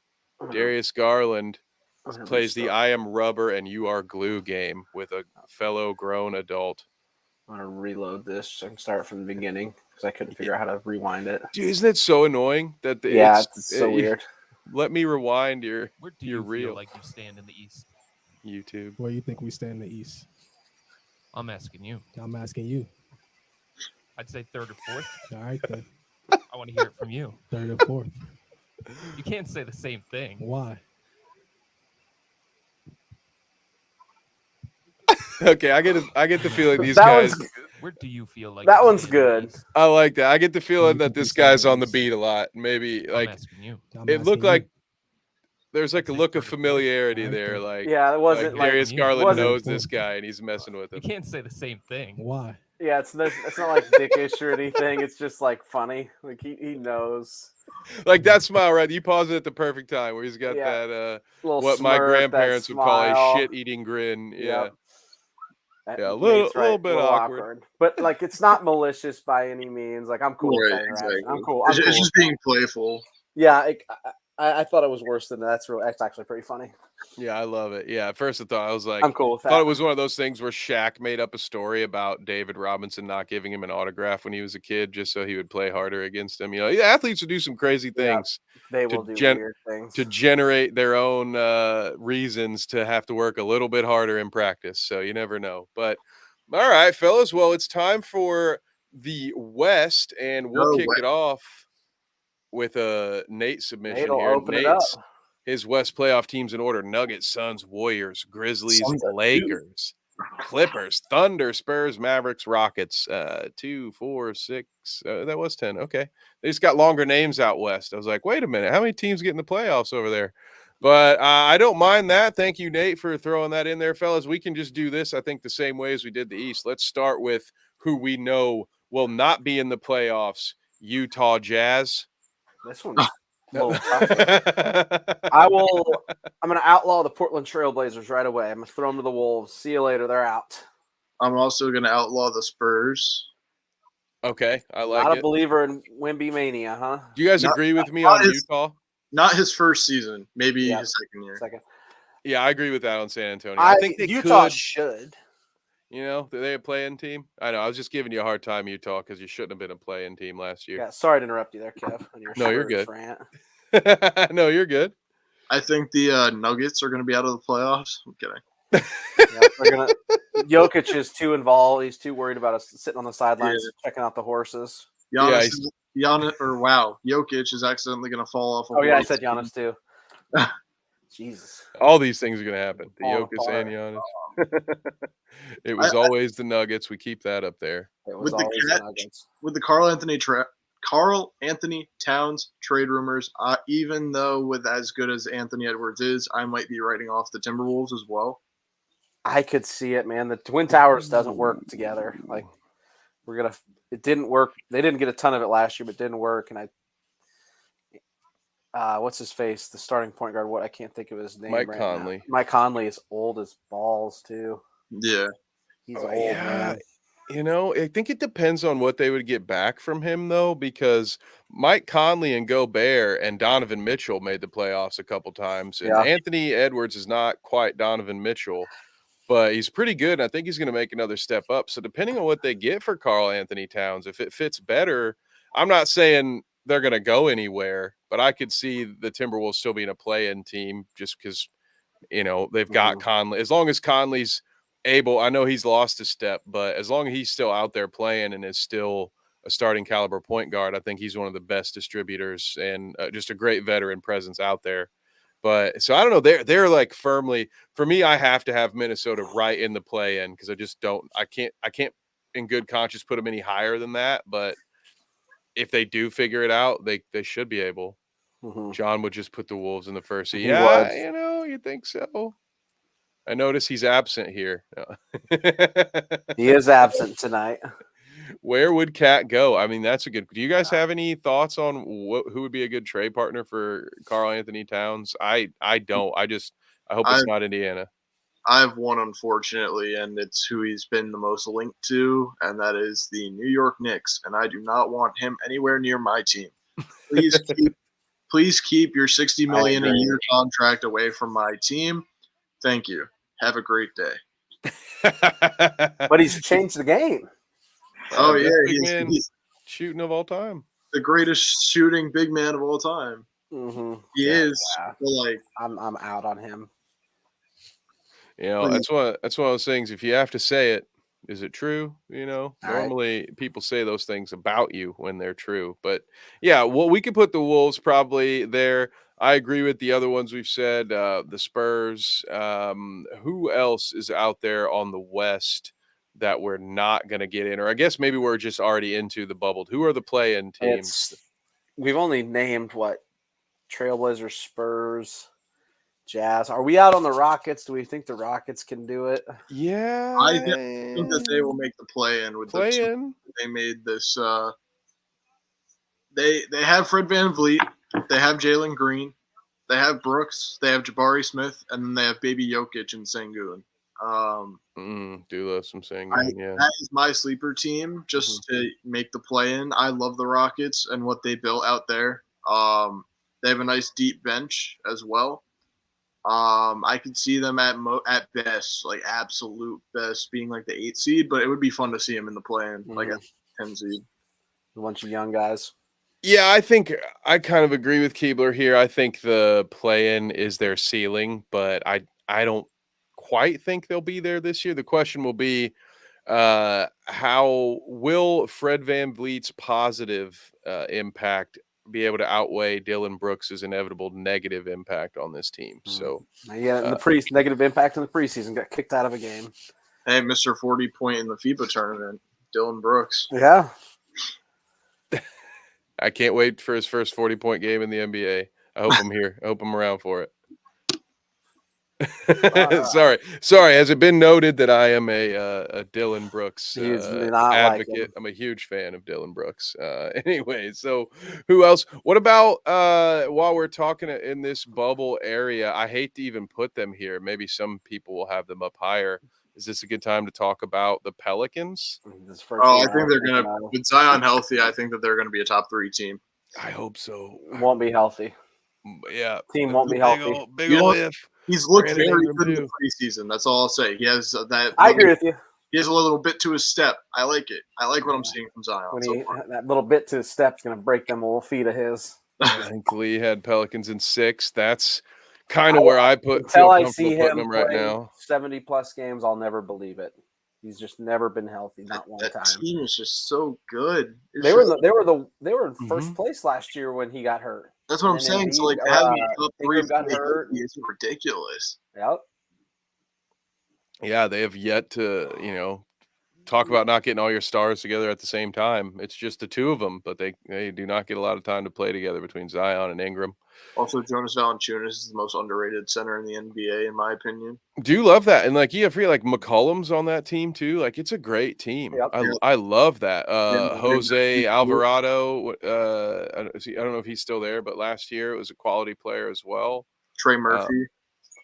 Darius Garland plays the I am rubber and you are glue game with a fellow grown adult. I'm going to reload this so I can start from the beginning because I couldn't figure out how to rewind it. Dude, isn't it so annoying that it's so weird. Let me rewind your Where do you feel like you stand in the East? YouTube. Where do you think we stand in the East? I'm asking you. I'm asking you. I'd say third or fourth. All right, then. I want to hear it from you. Third or fourth. You can't say the same thing. Why? Okay, I get the feeling these guys. Where do you feel like that one's good? I like that. I get the feeling that this guy's on the beat a lot. Maybe I'm like asking you. it looked like there's like a look of familiarity there. Like, it wasn't like Darius Garland knows this guy and he's messing with him. You can't say the same thing. Why? Yeah, it's not like dickish or anything. It's just like funny. Like he knows. Like that smile, right? You pause it at the perfect time where he's got Yeah. that Little what my smirk, that grandparents would call a smile. shit-eating grin. Yeah. Yep. That Yeah, a Nate's little bit awkward. But like, it's not malicious by any means. Like, I'm cool with Right, that interaction. exactly. I'm cool. It's, I'm cool it's just with being playful. that. Yeah, I thought it was worse than that. That's actually pretty funny. Yeah, I love it. Yeah, at first I thought I was like, I'm cool with that. thought it was one of those things where Shaq made up a story about David Robinson not giving him an autograph when he was a kid, just so he would play harder against him. You know, yeah, athletes would do some crazy Yeah, things They to will do gen- weird things. to generate their own reasons to have to work a little bit harder in practice. So you never know. But all right, fellas. Well, it's time for the West, and we'll Go kick West. it off with a Nate submission Nate'll here. open it up. His West playoff teams in order: Nuggets, Suns, Warriors, Grizzlies, Suns are two. Lakers, Clippers, Thunder, Spurs, Mavericks, Rockets. 2, 4, 6. That was 10. Okay. They just got longer names out West. I was like, wait a minute. How many teams get in the playoffs over there? But I don't mind that. Thank you, Nate, for throwing that in there, fellas. We can just do this, I think, the same way as we did the East. Let's start with who we know will not be in the playoffs: Utah Jazz. This one's a little tougher. I'm going to outlaw the Portland Trailblazers right away. I'm going to throw them to the Wolves. See you later. They're out. I'm also going to outlaw the Spurs. Okay, I like Not it. a believer in Wemby mania, huh? Do you guys Not- agree with me not on his- Utah? Not his first season, maybe Yeah. his second year. Second. Yeah, I agree with that on San Antonio. I think they Utah could. should. You know, they a play-in team. I know. I was just giving you a hard time, Utah, because you shouldn't have been a play-in team last Yeah, year. sorry to interrupt you there, Kev. On your No, you're Spurs good. rant. No, you're good. I think the Nuggets are going to be out of the playoffs. I'm kidding. Yeah, they're gonna. Jokic is too involved. He's too worried about us sitting on the sidelines checking out the horses. Giannis, Jokic is accidentally going to fall off. Oh yeah, I said Giannis too. Jesus. All these things are going to happen. The Falling Jokic apart. and Giannis. It was always the Nuggets. We keep that up there. It was With the always the catch- Nuggets. With the Carl Anthony Towns trade rumors, even though with as good as Anthony Edwards is, I might be writing off the Timberwolves as well. I could see it, man. The Twin Towers doesn't work together. Like it didn't work. They didn't get a ton of it last year, but it didn't work. And what's his face? The starting point guard. What I can't think of his name. Mike right Conley. Now. Mike Conley is old as balls too. Yeah. He's Oh, old, man. You know, I think it depends on what they would get back from him, though, because Mike Conley and Gobert and Donovan Mitchell made the playoffs a couple times. And Yeah. Anthony Edwards is not quite Donovan Mitchell, but he's pretty good. And I think he's going to make another step up. So depending on what they get for Karl Anthony Towns, if it fits better, I'm not saying they're going to go anywhere, but I could see the Timberwolves still being a play-in team just because, you know, they've got Conley. As long as Conley's able, I know he's lost a step, but as long as he's still out there playing and is still a starting caliber point guard, I think he's one of the best distributors and just a great veteran presence out there. But so I don't know, they're like firmly, for me, I have to have Minnesota right in the play-in because I can't in good conscience put them any higher than that. But if they do figure it out, they should be able. Mhm. John would just put the Wolves in the first seed. He Yeah, would. you know, you think so? I notice he's absent here. He is absent tonight. Where would Cat go? I mean, that's a good. Do you guys have any thoughts on who would be a good trade partner for Karl Anthony Towns? I don't. I hope it's not Indiana. I have one, unfortunately, and it's who he's been the most linked to, and that is the New York Knicks. And I do not want him anywhere near my team. Please keep your $60 million a year contract away from my team. Thank you. Have a great day. But he's changed the game. Oh yeah, Big man he's shooting of all time. the greatest shooting big man of all time. Mm-hmm. He is. Yeah. But like, I'm out on him. You know, that's one of those things. If you have to say it, is it true? You know, All right. normally people say those things about you when they're true. But yeah, well, we could put the Wolves probably there. I agree with the other ones we've said. The Spurs. Who else is out there on the West that we're not going to get in? Or I guess maybe we're just already into the bubble. Who are the play-in teams? We've only named what? Trailblazers, Spurs, Jazz. Are we out on the Rockets? Do we think the Rockets can do it? Yeah, I think that they will make the play-in with the play-in. they made this They have Fred VanVleet. They have Jalen Green. They have Brooks. They have Jabari Smith, and then they have Baby Jokic and Sengun. Do love some saying, yeah. That is my sleeper team just to make the play-in. I love the Rockets and what they built out there. They have a nice deep bench as well. I could see them at best, like absolute best, being like the 8th seed, but it would be fun to see them in the play-in, like a 10 seed. A bunch of young guys. Yeah, I think I kind of agree with Keebler here. I think the play-in is their ceiling, but I don't quite think they'll be there this year. The question will be, how will Fred VanVleet's positive impact be able to outweigh Dylan Brooks's inevitable negative impact on this team? So the negative impact in the preseason, got kicked out of a game. Hey, Mr. 40-point in the FIBA tournament, Dylan Brooks. Yeah. I can't wait for his first 40-point game in the NBA. I hope I'm here. I hope I'm around for it. Sorry. Has it been noted that I am a Dylan Brooks advocate? I'm a huge fan of Dylan Brooks. Anyway, so who else? What about while we're talking in this bubble area? I hate to even put them here. Maybe some people will have them up higher. Is this a good time to talk about the Pelicans? I think they're going to, with Zion healthy, I think that they're going to be a top 3 team. I hope so. Won't be healthy. Yeah. Team won't be healthy. Big ol' if. He's looked very good in the preseason. That's all I'll say. He has that. I agree with you. He has a little bit to his step. I like it. I like what I'm seeing from Zion. That little bit to his step's going to break them little feet of his. I think Lee had Pelicans in 6. That's kind of where I put. Until I see him right now, 70+ games, I'll never believe it. He's just never been healthy, not one time. That team is just so good. They were in first place last year when he got hurt. That's what I'm saying. So like having top 3 got hurt is ridiculous. Yep. Yeah, they have yet to, talk about not getting all your stars together at the same time. It's just the 2 of them, but they do not get a lot of time to play together between Zion and Ingram. Also, Jonas Valanciunas is the most underrated center in the NBA, in my opinion. Do you love that? And I feel like McCollum's on that team too. Like it's a great team. Yep. I love that. Jose Alvarado. I don't know if he's still there, but last year it was a quality player as well. Trey Murphy.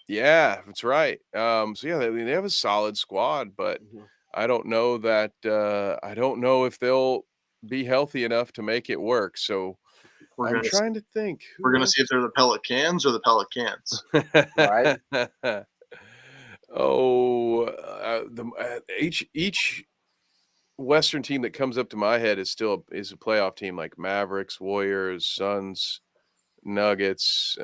Yeah, that's right. So yeah, they have a solid squad, but I don't know that. I don't know if they'll be healthy enough to make it work. So. I'm trying to think. We're going to see if they're the Pelicans or the Pelicans. Right. Each Western team that comes up to my head is a playoff team, like Mavericks, Warriors, Suns, Nuggets,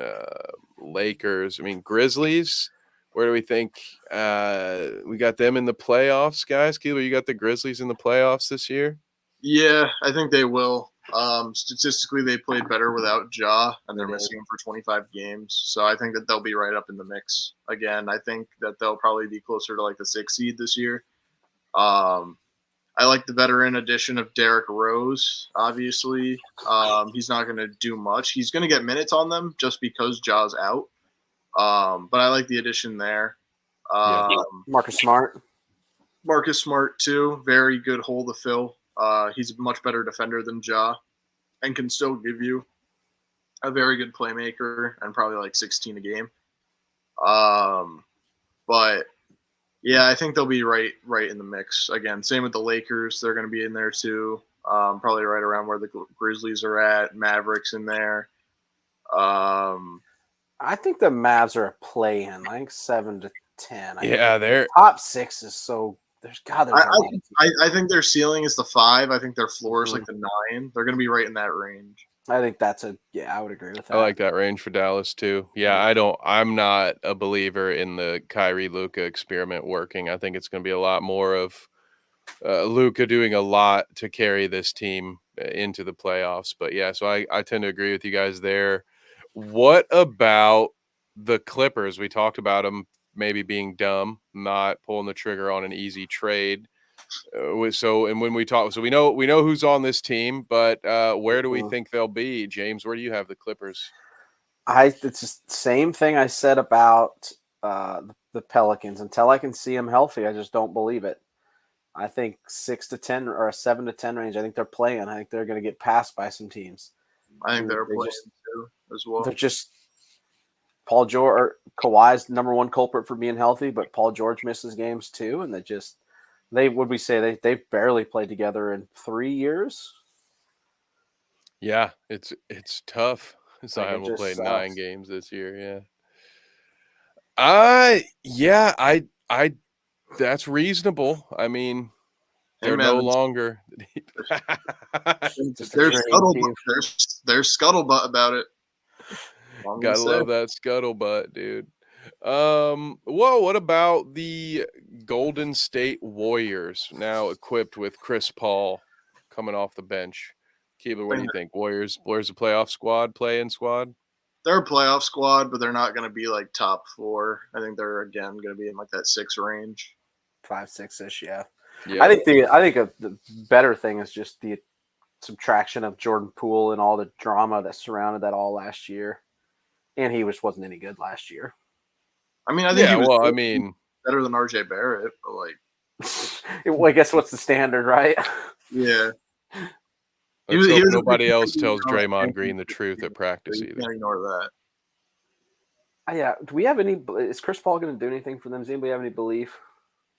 Lakers. I mean, Grizzlies. Where do we think we got them in the playoffs, guys? Keeler, you got the Grizzlies in the playoffs this year? Yeah, I think they will. Statistically, they played better without Ja, and they're missing him for 25 games. So I think that they'll be right up in the mix. Again, I think that they'll probably be closer to like the 6th seed this year. I like the veteran addition of Derrick Rose, obviously. He's not going to do much. He's going to get minutes on them just because Ja's out. But I like the addition there. Marcus Smart. Marcus Smart, too. Very good hole to fill. He's a much better defender than Ja and can still give you a very good playmaker and probably like 16 a game. But yeah, I think they'll be right in the mix. Again, same with the Lakers. They're going to be in there too. Probably right around where the Grizzlies are at. Mavericks in there. I think the Mavs are a play-in. I think 7 to 10. They're top 6 is so. I think their ceiling is the 5. I think their floor is like the 9. They're going to be right in that range. I think I would agree with that. I like that range for Dallas too. Yeah, I'm not a believer in the Kyrie Luka experiment working. I think it's going to be a lot more of Luka doing a lot to carry this team into the playoffs. But yeah, so I tend to agree with you guys there. What about the Clippers? We talked about them maybe being dumb, not pulling the trigger on an easy trade. When we talk, so we know who's on this team, but where do we think they'll be? James, where do you have the Clippers? It's the same thing I said about the Pelicans. Until I can see them healthy, I just don't believe it. I think 6 to 10 or a 7 to 10 range. I think they're playing. I think they're going to get passed by some teams. I think they're They playing just- too as well. They're just Paul George or Kawhi's number one culprit for being healthy, but Paul George misses games too, and they've barely played together in 3 years. Yeah, it's tough. Zion will just play sucks. 9 games this year. Yeah. I that's reasonable. I mean, Hey, they're man, no it's- longer. Just a There's dream scuttlebutt. team. There's scuttlebutt about it. All I'm gonna Gotta say. love that scuttlebutt, dude. Whoa, what about the Golden State Warriors now equipped with Chris Paul coming off the bench? Keebler, what do you think? Warriors a playoff squad, play-in squad? They're a playoff squad, but they're not going to be like top 4. I think they're again going to be in like that 6 range. 5-6-ish, yeah. Yeah. I think the better thing is just the subtraction of Jordan Poole and all the drama that surrounded that all last year, and he wasn't any good last year. I mean, I think he was well, I mean, better than RJ Barrett, but like, Well, I guess what's the standard, right? yeah, let's he hope was a nobody big else thing, tells you know, Draymond and- Green the truth at practice you either. can't ignore that. Yeah. Do we have any? Is Chris Paul going to do anything for them? Does anybody have any belief?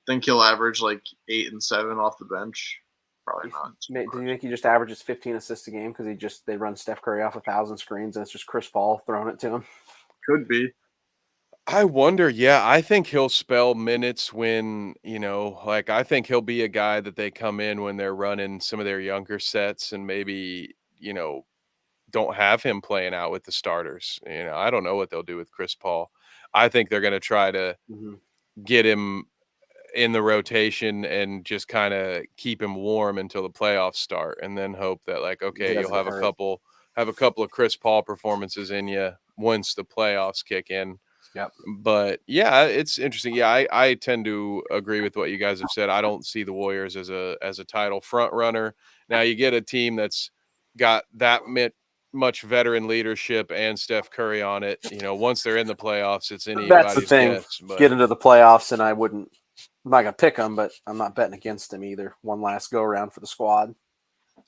Think he'll average like 8 and 7 off the bench. Probably not. Do you think he just averages 15 assists a game because they run Steph Curry off 1,000 screens and it's just Chris Paul throwing it to him? Could be. I wonder, yeah, I think he'll spell minutes when, like I think he'll be a guy that they come in when they're running some of their younger sets and maybe, don't have him playing out with the starters. I don't know what they'll do with Chris Paul. I think they're going to try to get him in the rotation and just kind of keep him warm until the playoffs start and then hope that like, okay, you'll have a couple of Chris Paul performances in you once the playoffs kick in. Yep. But yeah, it's interesting. Yeah, I tend to agree with what you guys have said. I don't see the Warriors as a title front runner. Now you get a team that's got that much veteran leadership and Steph Curry on it. Once they're in the playoffs, it's anybody's That's the thing. guess. But Get into the playoffs, and I'm not going to pick them, but I'm not betting against them either. One last go around for the squad.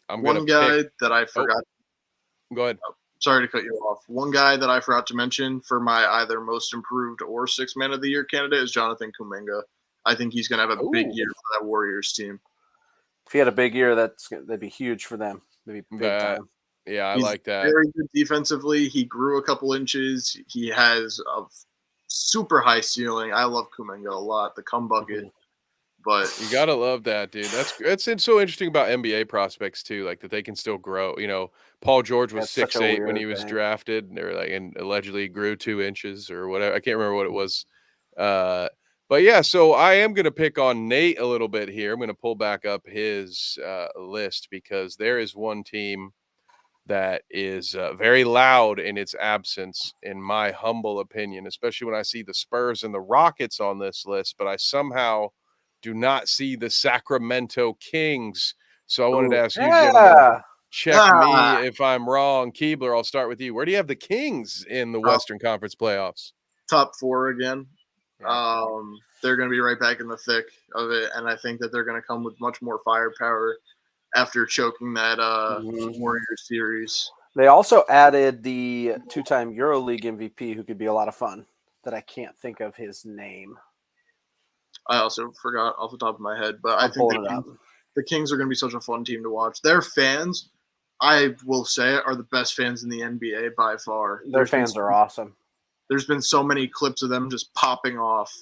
I'm One guy pick. that I forgot. Go ahead. Sorry to cut you off. One guy that I forgot to mention for my either most improved or 6th man of the year candidate is Jonathan Kuminga. I think he's going to have a big year for that Warriors team. If he had a big year, that'd be huge for them. That'd be big time. Yeah, I He's like that. Very good defensively. He grew a couple inches. He has a super high ceiling. I love Kuminga a lot. The cum bucket. But You gotta love that, dude. That's so interesting about NBA prospects too, like that they can still grow. Paul George was That's such a 6'8" when weird he was thing. drafted, and allegedly grew 2 inches or whatever. I can't remember what it was. But yeah, so I am gonna pick on Nate a little bit here. I'm gonna pull back up his list because there is one team that is very loud in its absence, in my humble opinion, especially when I see the Spurs and the Rockets on this list, but I somehow do not see the Sacramento Kings. So I wanted to ask you, gentlemen, check me if I'm wrong. Keebler, I'll start with you. Where do you have the Kings in the Western Conference playoffs? top 4 again. They're going to be right back in the thick of it, and I think that they're going to come with much more firepower after choking that Warriors series. They also added the 2-time EuroLeague MVP, who could be a lot of fun. That I can't think of his name. I also forgot off the top of my head, but I I'm think pulling it up. the Kings are going to be such a fun team to watch. Their fans, I will say, are the best fans in the NBA by far. Their fans are awesome. There's been so many clips of them just popping off,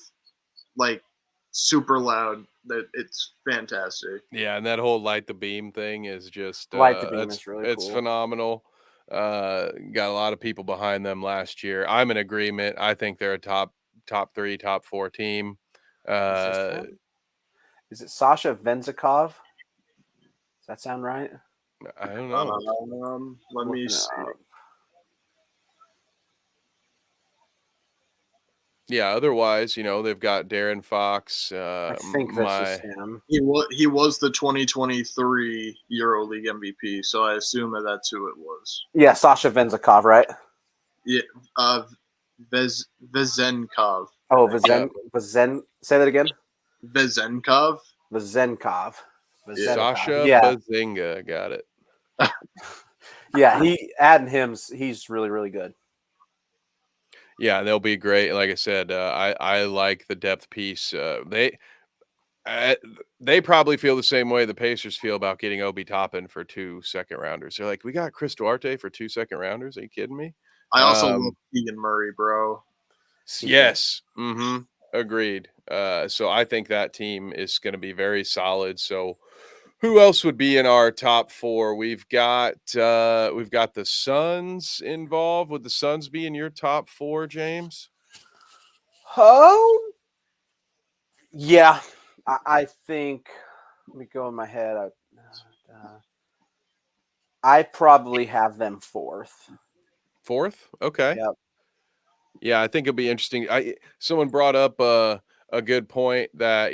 like super loud. That it's fantastic. Yeah, and that whole light the beam thing is just Light the beam is really it's cool. phenomenal. Got a lot of people behind them last year. I'm in agreement. I think they're a top 3, top 4 team. Is it Sasha Venzikov? Does that sound right? I don't know. Let me Looking it see. up. Yeah, otherwise, they've got Darren Fox. I think that's just him. He was the 2023 EuroLeague MVP, so I assume that's who it was. Yeah, Sasha Venzikov, right? Yeah, Vezenkov. Oh, Vazen. Say that again. Vezenkov. Vazenkov. Sasha Yeah. Bazinga, got it. Yeah, adding he's really, really good. Yeah, they'll be great. Like I said, I like the depth piece. They probably feel the same way the Pacers feel about getting Obi Toppin for 2 second rounders. They're like, we got Chris Duarte for 2 second rounders. Are you kidding me? I also love Keegan Murray, bro. Yes. Mm-hmm. Agreed. So I think that team is going to be very solid. So who else would be in our top 4? We've got the Suns involved. Would the Suns be in your top 4, James? Oh, yeah. I think. Let me go in my head. I probably have them 4th. 4th? Okay. Yep. Yeah, I think it'll be interesting. Someone brought up a good point that,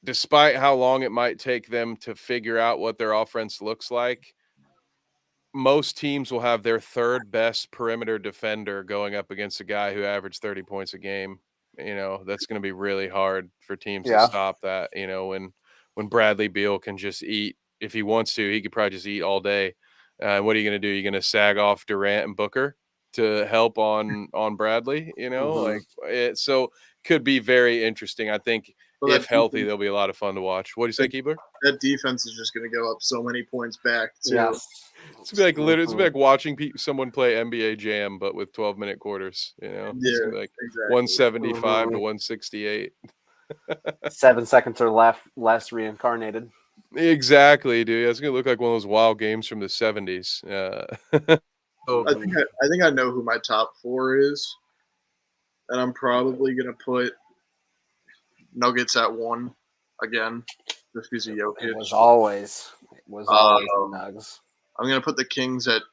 despite how long it might take them to figure out what their offense looks like, most teams will have their 3rd best perimeter defender going up against a guy who averaged 30 points a game. That's going to be really hard for teams to stop that. When Bradley Beal can just eat, if he wants to, he could probably just eat all day. What are you going to do? You're going to sag off Durant and Booker to help on Bradley, so could be very interesting. I think if healthy, they'll be a lot of fun to watch. What do you say, Keebler? That defense is just going to go up so many points back too. Yeah. It's gonna be like it's like watching someone play NBA Jam, but with 12-minute quarters. It's gonna be like exactly. 175 to 168. 7 seconds or less reincarnated. Exactly, dude. It's gonna look like one of those wild games from the 70s. I think I know who my top 4 is, and I'm probably gonna put Nuggets at 1 again, just because of Jokic. It was always the Nugs. I'm gonna put the Kings at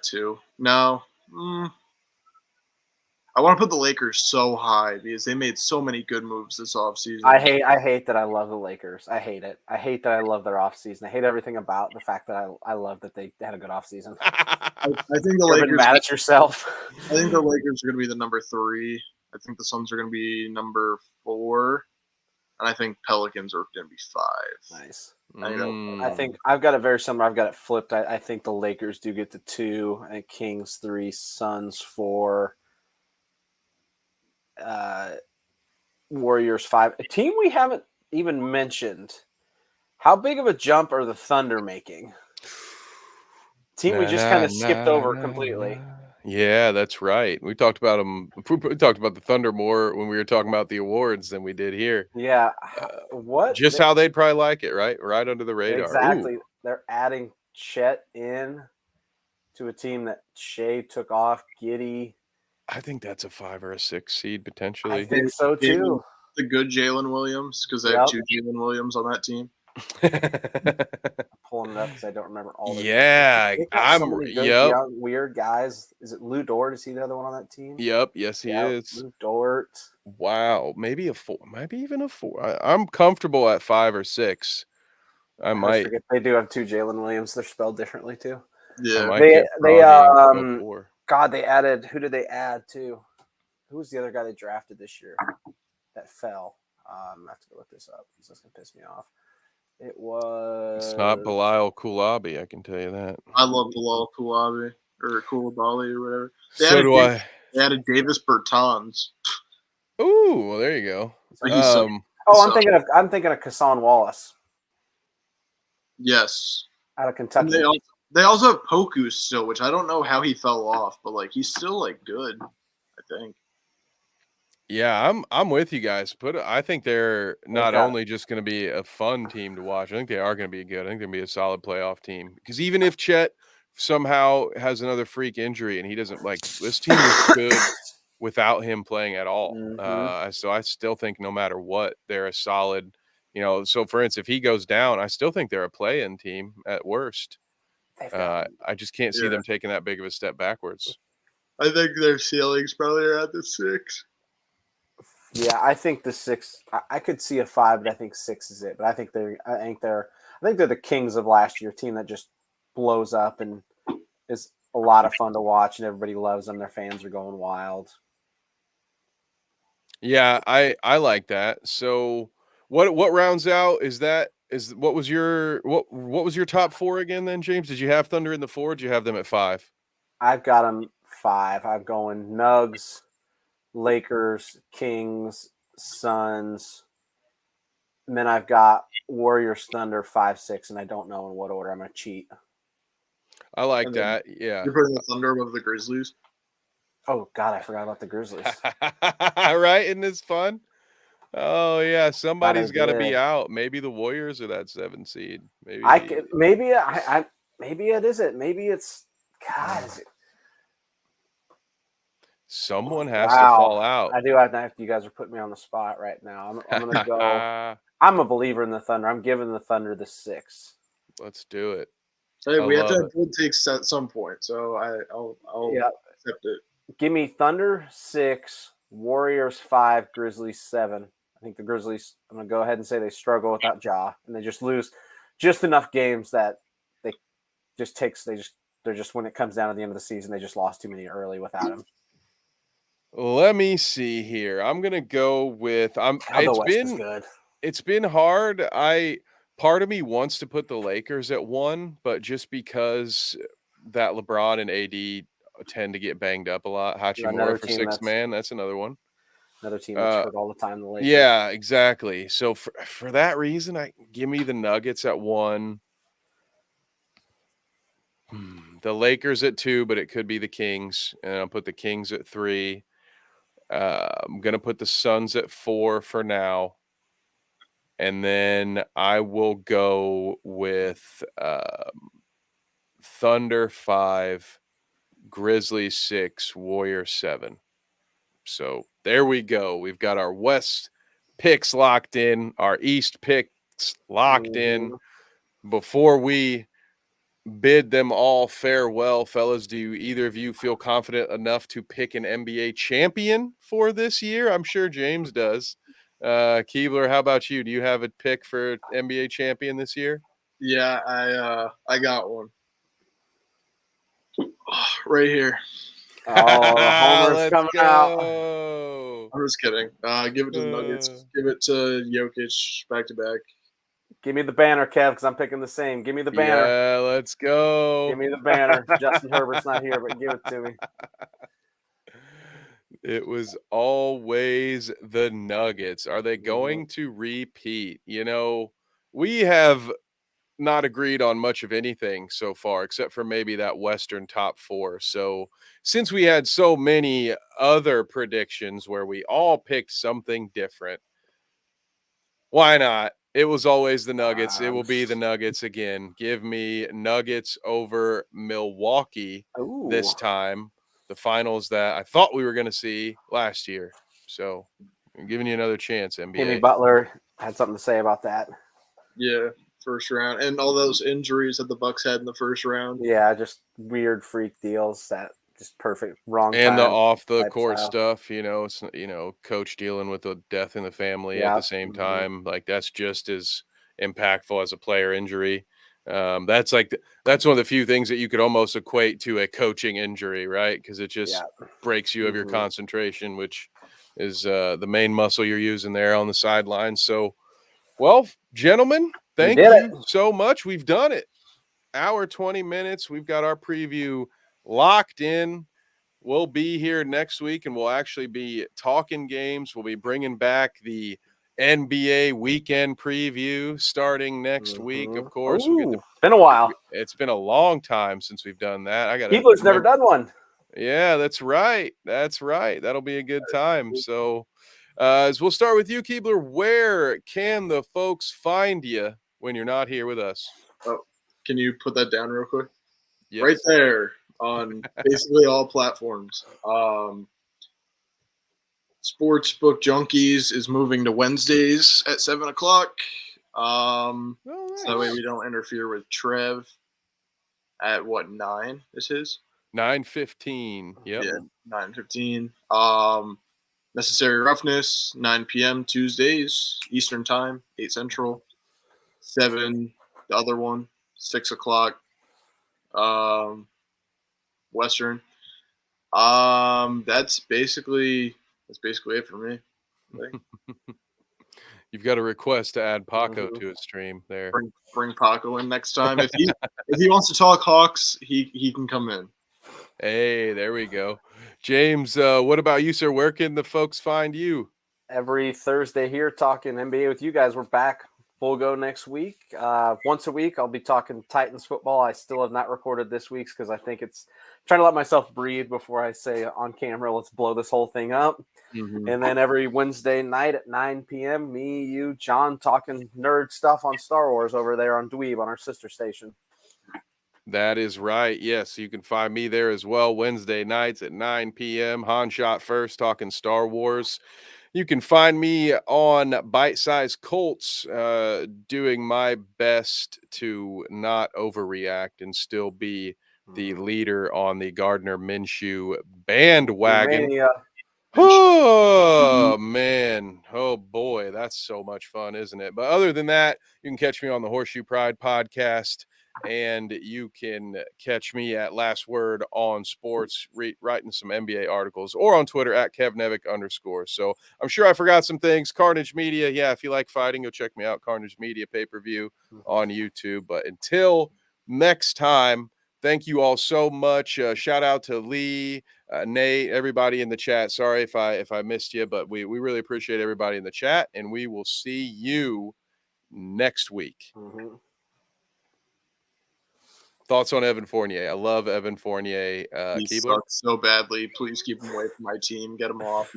2. No, I want to put the Lakers so high because they made so many good moves this offseason. I hate that I love the Lakers. I hate it. I hate that I love their offseason. I hate everything about the fact that I love that they had a good offseason. I think the You're Lakers mad at yourself. I think the Lakers are going to be the number 3. I think the Suns are going to be number 4. And I think Pelicans are going to be 5. Nice. Mm. I think I've got it very similar. I've got it flipped. I think the Lakers do get to 2. I think Kings 3, Suns 4, Warriors 5. A team we haven't even mentioned. How big of a jump are the Thunder making? Team we just kind of skipped over completely. Yeah, that's right. We talked about them. We talked about the Thunder more when we were talking about the awards than we did here. Yeah. How they'd probably like it, right? Right under the radar. Exactly. Ooh. They're adding Chet in to a team that Shea took off. Giddey. I think that's a 5 or a 6 seed potentially. I think so too. The good Jalen Williams, because they have 2 Jalen Williams on that team. Pulling it up because I don't remember all. Yeah, young, weird guys. Is it Lou Dort? Is he the other one on that team? Yep. Yes, he is. Lou Dort. Wow, maybe a 4, maybe even a 4. I'm comfortable at 5 or 6. I might. They do have 2 Jalen Williams. They're spelled differently too. Yeah, they added. Who did they add to? Who was the other guy they drafted this year that fell? I have to go look this up. This is gonna piss me off. It was. It's not Bilal Kulabi, I can tell you that. I love Bilal Kulabi or Koulibaly or whatever. They added Davis Bertans. Ooh, well, there you go. I'm thinking of Kassan Wallace. Yes, out of Kentucky. They also have Poku still, which I don't know how he fell off, but he's still good, I think. Yeah, I'm with you guys. I think they're not only just going to be a fun team to watch. I think they are going to be good. I think they're going to be a solid playoff team. Because even if Chet somehow has another freak injury and he doesn't this team is good without him playing at all. Mm-hmm. So I still think no matter what, they're a solid. So for instance, if he goes down, I still think they're a play-in team at worst. I just can't see them taking that big of a step backwards. I think their ceilings probably are at the 6. Yeah, I think the 6. I could see a 5, but I think 6 is it. But I think they're the Kings of last year, team that just blows up and is a lot of fun to watch, and everybody loves them. Their fans are going wild. Yeah, I like that. So what rounds out is that what was your top 4 again then, James? Did you have Thunder in the 4? Or did you have them at 5? I've got them 5. I'm going Nugs, Lakers, Kings, Suns, and then I've got Warriors, Thunder, 5, 6, and I don't know in what order. I'm gonna cheat. I like And then that. Yeah. You're putting the Thunder above the Grizzlies. Oh God, I forgot about the Grizzlies. Right? Isn't this fun? Oh yeah, somebody's got to be did. out. Maybe the Warriors are that 7 seed. Maybe Maybe it isn't. Maybe it's God. Is it? someone has to fall out. I do have to. You guys are putting me on the spot right now. I'm gonna go. I'm a believer in the Thunder. I'm giving the Thunder the 6. Let's do it. Hey, I we have to love have good takes at some point, so I'll accept it. Give me Thunder 6, Warriors 5, Grizzlies 7. I think the Grizzlies. I'm gonna go ahead and say they struggle without Ja, and they just lose just enough games that they're just when it comes down to the end of the season, they just lost too many early without him. Let me see here. I'm gonna go with The West is good. it's been hard. Part of me wants to put the Lakers at 1, but just because that LeBron and AD tend to get banged up a lot. Another Hachimura for team 6 man, that's another one. Another team that's hurt all the time. The Lakers. Yeah, exactly. So for that reason, give me the Nuggets at 1. The Lakers at 2, but it could be the Kings, and I'll put the Kings at 3. I'm gonna put the Suns at 4 for now. And then I will go with Thunder 5, Grizzlies 6, Warriors 7. So there we go. We've got our West picks locked in, our East picks locked in. Before we bid them all farewell, fellas, do either of you feel confident enough to pick an NBA champion for this year? I'm sure James does. Keebler, how about you? Do you have a pick for NBA champion this year? Yeah, I got one right here. Oh, the homer's Let's coming out. I'm just kidding. Give it to the Nuggets. Give it to Jokic back to back. Give me the banner, Kev, because I'm picking the same. Give me the banner. Yeah, let's go. Give me the banner. Justin Herbert's not here, but give it to me. It was always the Nuggets. Are they going to repeat? We have not agreed on much of anything so far, except for maybe that Western top 4. So since we had so many other predictions where we all picked something different, why not? It was always the Nuggets. It will be the Nuggets again. Give me Nuggets over Milwaukee this time. The finals that I thought we were going to see last year. So I'm giving you another chance, NBA. Jimmy Butler had something to say about that. Yeah, first round. And all those injuries that the Bucks had in the first round. Yeah, just weird freak deals that just perfect wrong and time the off the court style. stuff, it's coach dealing with the death in the family at the same time. Like that's just as impactful as a player injury. That's one of the few things that you could almost equate to a coaching injury, right? Because it just breaks you of your concentration, which is the main muscle you're using there on the sidelines. So, well, gentlemen, thank you so much. We've done it. Hour 20 minutes. We've got our preview locked in. We'll be here next week, and we'll actually be talking games. We'll be bringing back the NBA weekend preview starting next week. Of course, it's been a while. It's been a long time since we've done that. Keebler's never done one. Yeah, that's right. That'll be a good time. So, as we'll start with you, Keebler, where can the folks find you when you're not here with us? Oh, can you put that down real quick? Yes. Right there on basically all platforms. Sportsbook Junkies is moving to Wednesdays at 7:00. So that way we don't interfere with Trev at 9 is his? 9:15. Yep. Yeah, 9:15. Necessary Roughness, 9 p.m. Tuesdays, Eastern Time, 8 Central. 7, the other one, 6:00. Western. That's basically it for me. You've got a request to add Paco Mhm. to his stream there. Bring Paco in next time. If he wants to talk Hawks, he can come in. Hey, there we go. James, what about you, sir? Where can the folks find you? Every Thursday here talking NBA with you guys. We're back full go next week. Once a week, I'll be talking Titans football. I still have not recorded this week's because I think it's trying to let myself breathe before I say on camera, let's blow this whole thing up. Mhm. And then every Wednesday night at 9 p.m., me, you, John talking nerd stuff on Star Wars over there on Dweeb on our sister station. That is right. Yes, you can find me there as well Wednesday nights at 9 p.m. Han Shot First talking Star Wars. You can find me on Bite Size Colts doing my best to not overreact and still be the leader on the Gardner Minshew bandwagon. Mania. Oh, man. Oh, boy. That's so much fun, isn't it? But other than that, you can catch me on the Horseshoe Pride podcast. And you can catch me at Last Word on Sports, writing some NBA articles, or on Twitter at @KevNevick_. So I'm sure I forgot some things. Carnage Media. Yeah, if you like fighting, go check me out. Carnage Media pay-per-view on YouTube. But until next time, thank you all so much. Shout out to Lee, Nate, everybody in the chat. Sorry if I missed you, but we really appreciate everybody in the chat, and we will see you next week. Mm-hmm. Thoughts on Evan Fournier? I love Evan Fournier. He Keebler? sucks so badly. Please keep him away from my team. Get him off.